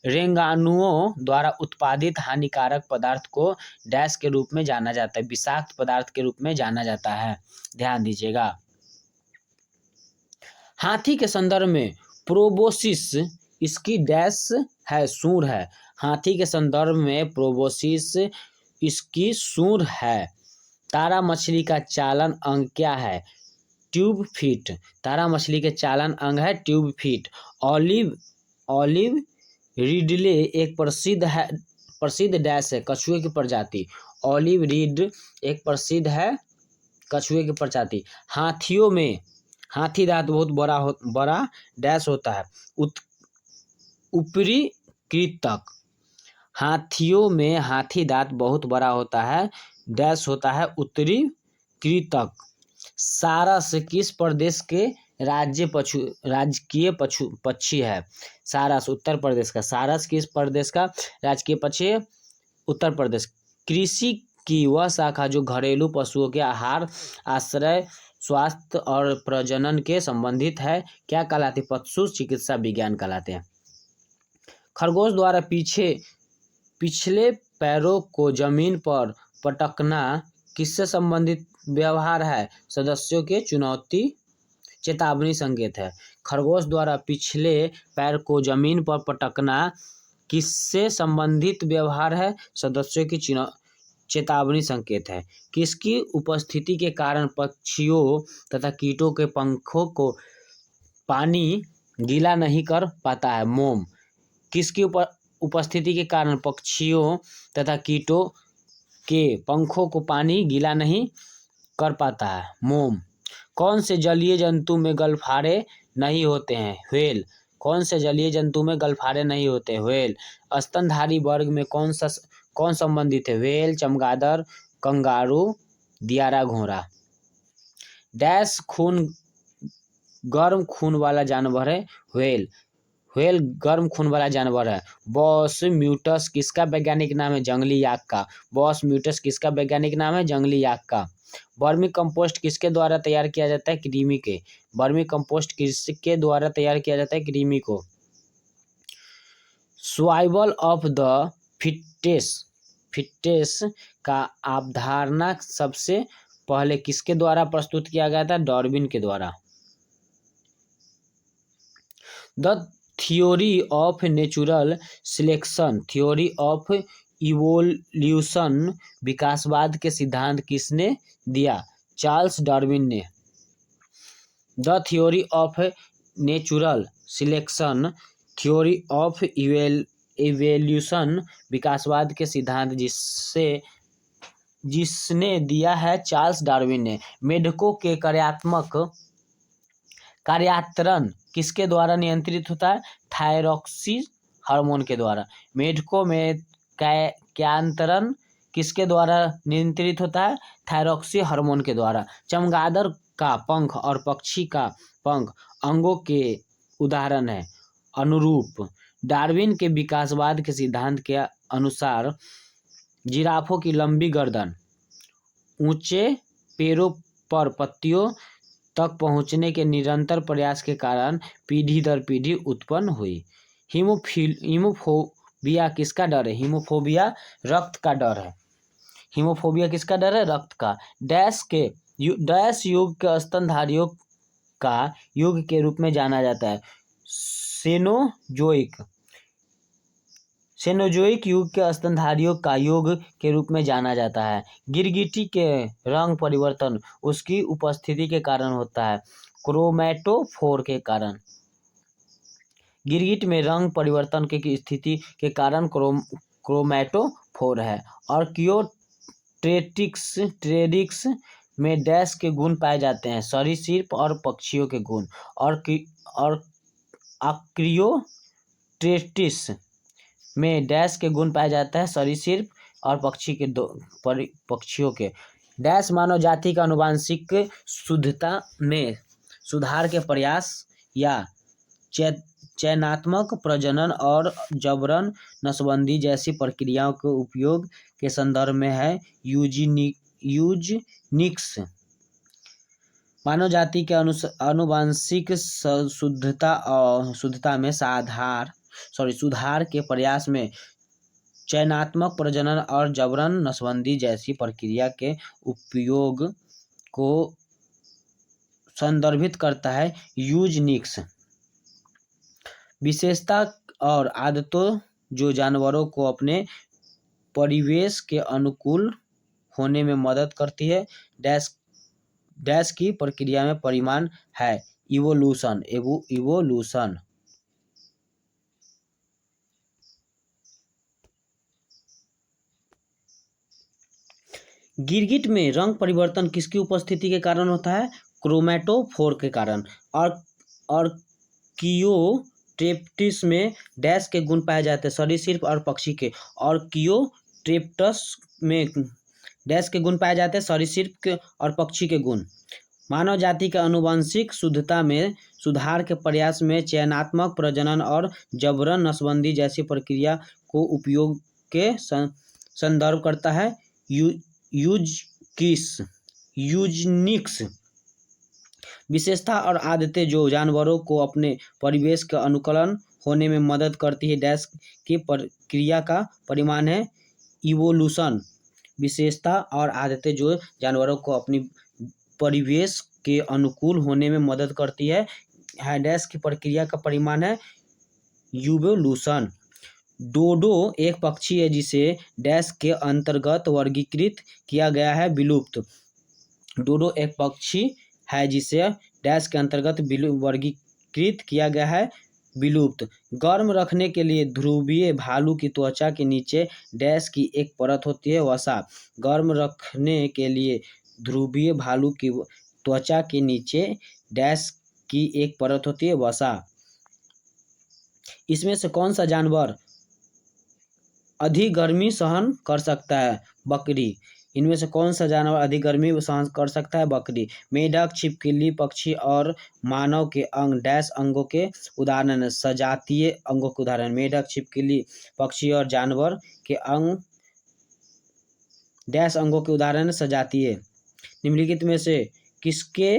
रेंगानुओं द्वारा उत्पादित हानिकारक पदार्थ को डैश के रूप में जाना जाता है? विषाक्त पदार्थ के रूप में जाना जाता है। ध्यान दीजिएगा। हाथी के संदर्भ में प्रोबोसिस इसकी डैश है? सूंड है। हाथी के संदर्भ में प्रोबोसिस इसकी सूंड है। तारा मछली का चालन अंग क्या है? Tube feet. तारा मछली के चालन अंग है ट्यूब फीट। ऑलिव रिडले एक प्रसिद्ध डैश है? कछुए की प्रजाति। ऑलिव रिड एक प्रसिद्ध है कछुए की प्रजाति। हाथियों में हाथी दांत बहुत बड़ा डैश होता है? ऊपरी कृतक। हाथियों में हाथी दांत बहुत बड़ा होता है, डैश होता है उत्तरी कृतक। सारस किस प्रदेश के राजकीय पक्षी है। सारस उत्तर प्रदेश का। सारस किस प्रदेश का राजकीय पक्षी? उत्तर प्रदेश। कृषि की वह शाखा जो घरेलू पशुओं के आहार, आश्रय, स्वास्थ्य और प्रजनन के संबंधित है, क्या कहलाती? पशु चिकित्सा विज्ञान कहलाते हैं। खरगोश द्वारा पिछले पैरों को जमीन पर पटकना किससे संबंधित व्यवहार है? सदस्यों के चेतावनी संकेत है। खरगोश द्वारा पिछले पैर को जमीन पर पटकना किससे संबंधित व्यवहार है? सदस्यों की चेतावनी संकेत है। किसकी उपस्थिति के कारण पक्षियों तथा कीटों के पंखों को पानी गीला नहीं कर पाता है? मोम। किसकी उपस्थिति के कारण पक्षियों तथा कीटों के पंखों को पानी गीला नहीं कर पाता है? मोम। कौन से जलीय जंतु में गलफारे नहीं होते हैं? व्हेल। कौन से जलीय जंतु में गलफारे नहीं होते? व्हेल। स्तनधारी वर्ग में कौन संबंधित है? व्हेल, चमगादड़, कंगारू, दियारा घोड़ा। डैश गर्म खून वाला जानवर है? व्हेल। व्हेल गर्म खून वाला जानवर है। बॉस म्यूटस किसका वैज्ञानिक नाम है? जंगली याक का। बॉस म्यूटस किसका वैज्ञानिक नाम है? जंगली याक का। वर्मी कंपोस्ट किसके द्वारा तैयार किया जाता है? कृमि के। वर्मी कंपोस्ट किसके द्वारा तैयार किया जाता है? कृमि को। सर्वाइवल ऑफ द फिटेस्ट का अवधारणा सबसे पहले किसके द्वारा प्रस्तुत किया गया था? डार्विन के द्वारा। The theory of natural selection, theory of evolution, विकासवाद के सिद्धांत किसने दिया? चार्ल्स डार्विन ने। The theory of natural selection, theory of evolution, विकासवाद के सिद्धांत जिसने दिया है? चार्ल्स डार्विन ने। मेढकों के कार्यान्तरण किसके द्वारा नियंत्रित होता है? थायरॉक्सी हार्मोन के द्वारा। मेढकों में कार्यान्तरण किसके द्वारा नियंत्रित होता है? थायरॉक्सी हार्मोन के द्वारा। चमगादड़ का पंख और पक्षी का पंख अंगों के उदाहरण है। अनुरूप। डार्विन के विकासवाद के सिद्धांत के अनुसार जिराफों की लंबी गर्दन, ऊंचे पैरों पर पत्तियों तक पहुंचने के निरंतर प्रयास के कारण पीढ़ी दर पीढ़ी उत्पन्न हुई। हीमोफोबिया किसका डर है? हीमोफोबिया रक्त का डर है। हीमोफोबिया किसका डर है? रक्त का। डैश युग के स्तनधारियों का युग के रूप में जाना जाता है? सेनोजोइक युग के स्तनधारियों का युग के रूप में जाना जाता है। गिरगिटी के रंग परिवर्तन उसकी उपस्थिति के कारण होता है? क्रोमैटोफोर के कारण। गिरगिट में रंग परिवर्तन की स्थिति के कारण क्रोमैटोफोर है। आर्कियोट्रेटिक्स में डैश के गुण पाए जाते हैं? सरीसृप और पक्षियों के गुण। और आर्कियोट्रेटिक्स में डैश के गुण पाए जाते हैं? सरीसृप और पक्षियों के। डैश मानव जाति का आनुवंशिक शुद्धता में सुधार के प्रयास या चयनात्मक प्रजनन और जबरन नसबंदी जैसी प्रक्रियाओं के उपयोग के संदर्भ में है। यूजनिक्स मानव जाति के आनुवंशिक शुद्धता में सुधार के प्रयास में चयनात्मक प्रजनन और जबरन नसबंदी जैसी प्रक्रिया के उपयोग को संदर्भित करता है। यूजनिक्स विशेषता और आदतों जो जानवरों को अपने परिवेश के अनुकूल होने में मदद करती है। डैश की प्रक्रिया में परिणाम है? इवोल्यूशन। गिरगिट में रंग परिवर्तन किसकी उपस्थिति के कारण होता है? क्रोमैटोफोर के कारण। और कियोट्रेप्टिस में डैश के गुण पाए जाते हैं? सरीसृप और पक्षी के। और कियोट्रेप्टस में डैश के गुण पाए जाते हैं? सरीसृप के और पक्षी के गुण। मानव जाति के आनुवंशिक शुद्धता में सुधार के प्रयास में चयनात्मक प्रजनन और जबरन नसबंदी जैसी प्रक्रिया को उपयोग के संदर्भ करता है। यूजनिक्स विशेषता और आदतें जो जानवरों को अपने परिवेश के अनुकूलन होने में मदद करती है डैश की प्रक्रिया का परिमाण है इवोल्यूशन। विशेषता और आदतें जो जानवरों को अपनी परिवेश के अनुकूल होने में मदद करती है डैश की प्रक्रिया का परिमाण है इवोल्यूशन। डोडो एक पक्षी है जिसे डैश के अंतर्गत वर्गीकृत किया गया है विलुप्त। डोडो एक पक्षी है जिसे डैश के अंतर्गत वर्गीकृत किया गया है विलुप्त। गर्म रखने के लिए ध्रुवीय भालू की त्वचा के नीचे डैश की एक परत होती है वसा। गर्म रखने के लिए ध्रुवीय भालू की त्वचा के नीचे डैश की एक परत होती है वसा। इसमें से कौन सा जानवर अधिक गर्मी सहन कर सकता है? बकरी। इनमें से कौन सा जानवर अधिक गर्मी सहन कर सकता है? बकरी। मेढक, छिपकली, पक्षी और मानव के अंग डैश अंगों के उदाहरण है सजातीय अंगों के उदाहरण। मेढक, छिपकली, पक्षी और जानवर के अंग डैश अंगों के उदाहरण सजातीय। निम्नलिखित में से किसके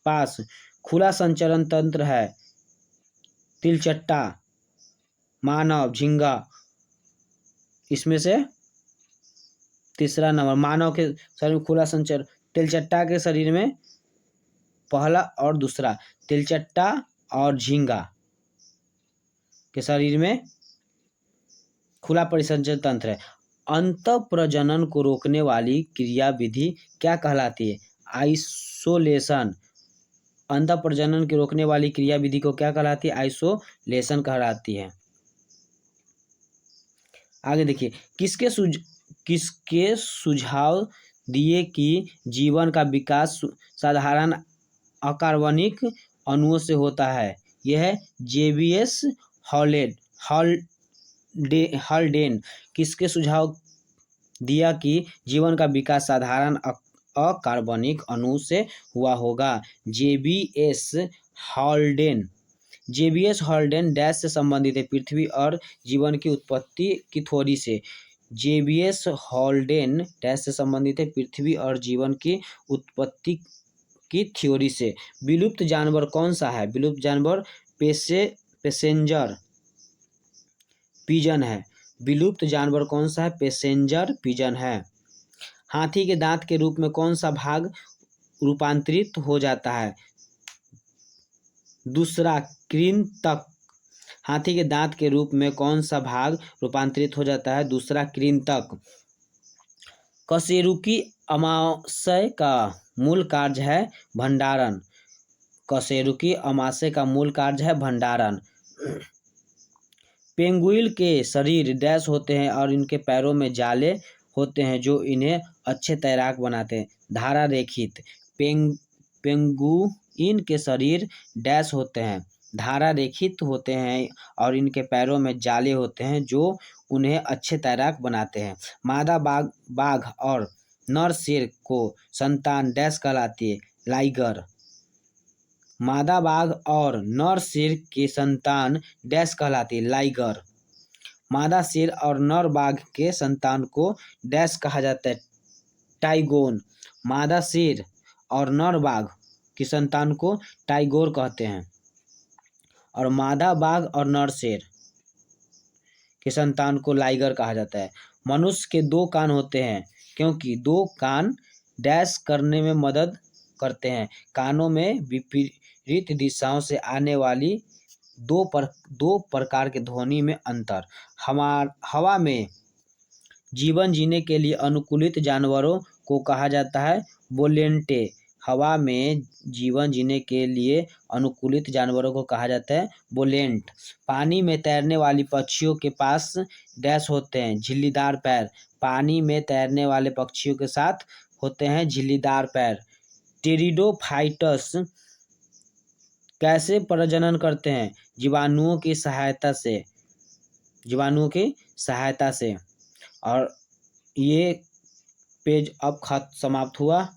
पास खुला संचरण तंत्र है? तिलचट्टा, मानव, झींगा। इसमें से तीसरा नंबर मानव के शरीर में खुला संचरण। तिलचट्टा के शरीर में पहला और दूसरा, तिलचट्टा और झींगा के शरीर में खुला परिसंचरण तंत्र है। अंतःप्रजनन को रोकने वाली क्रिया विधि क्या कहलाती है? आइसोलेशन। अंतःप्रजनन के रोकने वाली क्रिया विधि को क्या कहलाती है? आइसोलेशन कहलाती है। आगे देखिए, किसके सुझाव दिए कि जीवन का विकास साधारण अकार्बनिक अणुओं से होता है? यह है जेबियस हॉल्डेन। किसके सुझाव दिया कि जीवन का विकास साधारण अकार्बनिक अणु से हुआ होगा? जेबियस हॉल्डेन। जेबियस हॉल्डेन डैश से संबंधित है पृथ्वी और जीवन की उत्पत्ति की थ्योरी से। जेबियस हॉल्डेन डैश से संबंधित है पृथ्वी और जीवन की उत्पत्ति की थ्योरी से। विलुप्त जानवर कौन सा है? विलुप्त जानवर पैसेंजर पिजन है। विलुप्त जानवर कौन सा है? पैसेंजर पिजन है। हाथी के दांत के रूप में कौन सा भाग रूपांतरित हो जाता है? दूसरा, कृंतक। हाथी के दांत के रूप में कौन सा भाग रूपांतरित हो जाता है? दूसरा, कृंतक। कशेरुकी अमाशय का मूल कार्य है भंडारण। कशेरुकी अमाशय का मूल कार्य है भंडारण। पेंगुइन के शरीर डैश होते हैं और इनके पैरों में जाले होते हैं जो इन्हें अच्छे तैराक बनाते हैं। धारा रेखित। पेंगुइन के शरीर डैश होते हैं, धारा रेखित होते हैं और इनके पैरों में जाले होते हैं जो उन्हें अच्छे तैराक बनाते हैं। मादा बाघ और नर शेर को संतान डैश कहलाती है? लाइगर। मादा बाघ और नर शेर की संतान डैश कहलाती है? लाइगर। मादा शेर और नर बाघ के संतान को डैश कहा जाता है? टाइगोन। मादा शेर और नर बाघ की संतान को टाइगोर कहते हैं और मादा बाघ और नर शेर की संतान को लाइगर कहा जाता है। मनुष्य के 2 कान होते हैं क्योंकि 2 कान डैश करने में मदद करते हैं। कानों में विपरीत दिशाओं से आने वाली 2 प्रकार के ध्वनि में अंतर। हवा में जीवन जीने के लिए अनुकूलित जानवरों को कहा जाता है वोलेंटे। हवा में जीवन जीने के लिए अनुकूलित जानवरों को कहा जाता है वोलेंट। पानी में तैरने वाली पक्षियों के पास डैश होते हैं? झिल्लीदार पैर। पानी में तैरने वाले पक्षियों के साथ होते हैं झिल्लीदार पैर। टेरिडोफाइट्स कैसे प्रजनन करते हैं? जीवाणुओं की सहायता से। और ये पेज अब समाप्त हुआ।